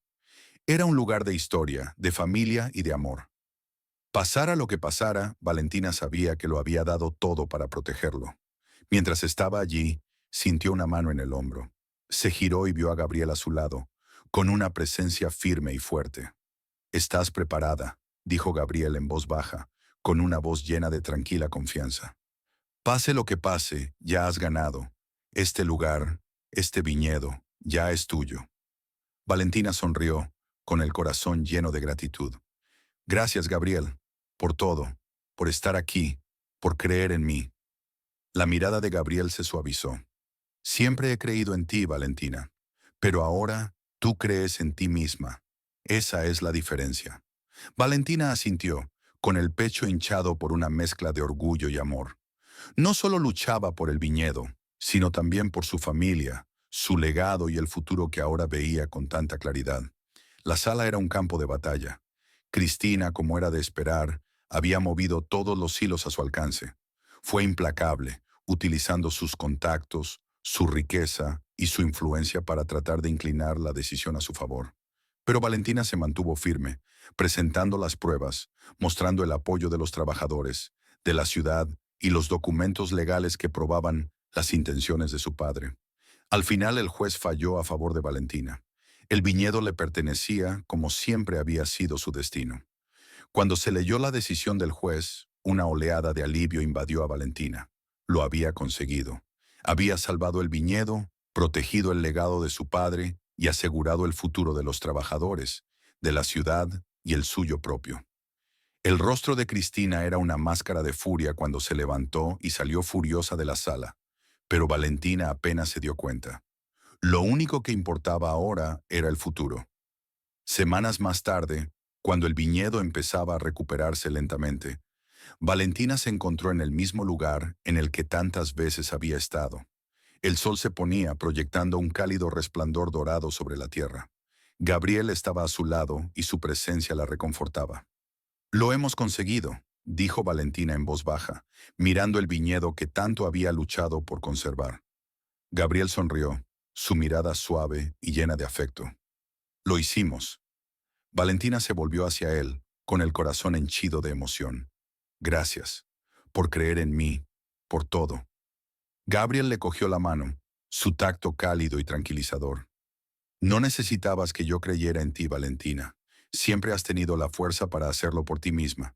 Era un lugar de historia, de familia y de amor. Pasara lo que pasara, Valentina sabía que lo había dado todo para protegerlo. Mientras estaba allí, sintió una mano en el hombro. Se giró y vio a Gabriel a su lado, con una presencia firme y fuerte. «Estás preparada», dijo Gabriel en voz baja, con una voz llena de tranquila confianza. «Pase lo que pase, ya has ganado. Este lugar, este viñedo, ya es tuyo». Valentina sonrió, con el corazón lleno de gratitud. «Gracias, Gabriel, por todo, por estar aquí, por creer en mí». La mirada de Gabriel se suavizó. «Siempre he creído en ti, Valentina, pero ahora tú crees en ti misma. Esa es la diferencia». Valentina asintió, con el pecho hinchado por una mezcla de orgullo y amor. No solo luchaba por el viñedo, sino también por su familia, su legado y el futuro que ahora veía con tanta claridad. La sala era un campo de batalla. Cristina, como era de esperar, había movido todos los hilos a su alcance. Fue implacable, utilizando sus contactos, su riqueza y su influencia para tratar de inclinar la decisión a su favor. Pero Valentina se mantuvo firme, presentando las pruebas, mostrando el apoyo de los trabajadores, de la ciudad y los documentos legales que probaban las intenciones de su padre. Al final el juez falló a favor de Valentina. El viñedo le pertenecía como siempre había sido su destino. Cuando se leyó la decisión del juez, una oleada de alivio invadió a Valentina. Lo había conseguido. Había salvado el viñedo, protegido el legado de su padre y asegurado el futuro de los trabajadores, de la ciudad y el suyo propio. El rostro de Cristina era una máscara de furia cuando se levantó y salió furiosa de la sala, pero Valentina apenas se dio cuenta. Lo único que importaba ahora era el futuro. Semanas más tarde, cuando el viñedo empezaba a recuperarse lentamente, Valentina se encontró en el mismo lugar en el que tantas veces había estado. El sol se ponía proyectando un cálido resplandor dorado sobre la tierra. Gabriel estaba a su lado y su presencia la reconfortaba. «Lo hemos conseguido», dijo Valentina en voz baja, mirando el viñedo que tanto había luchado por conservar. Gabriel sonrió, su mirada suave y llena de afecto. «Lo hicimos». Valentina se volvió hacia él, con el corazón henchido de emoción. «Gracias, por creer en mí, por todo». Gabriel le cogió la mano, su tacto cálido y tranquilizador. «No necesitabas que yo creyera en ti, Valentina. Siempre has tenido la fuerza para hacerlo por ti misma.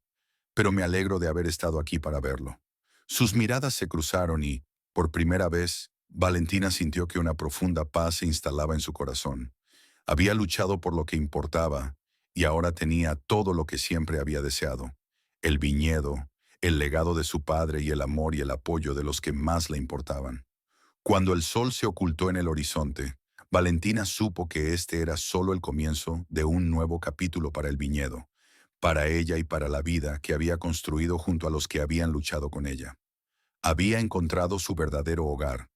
Pero me alegro de haber estado aquí para verlo». Sus miradas se cruzaron y, por primera vez, Valentina sintió que una profunda paz se instalaba en su corazón. Había luchado por lo que importaba, y ahora tenía todo lo que siempre había deseado: el viñedo, el legado de su padre y el amor y el apoyo de los que más le importaban. Cuando el sol se ocultó en el horizonte, Valentina supo que este era solo el comienzo de un nuevo capítulo para el viñedo, para ella y para la vida que había construido junto a los que habían luchado con ella. Había encontrado su verdadero hogar,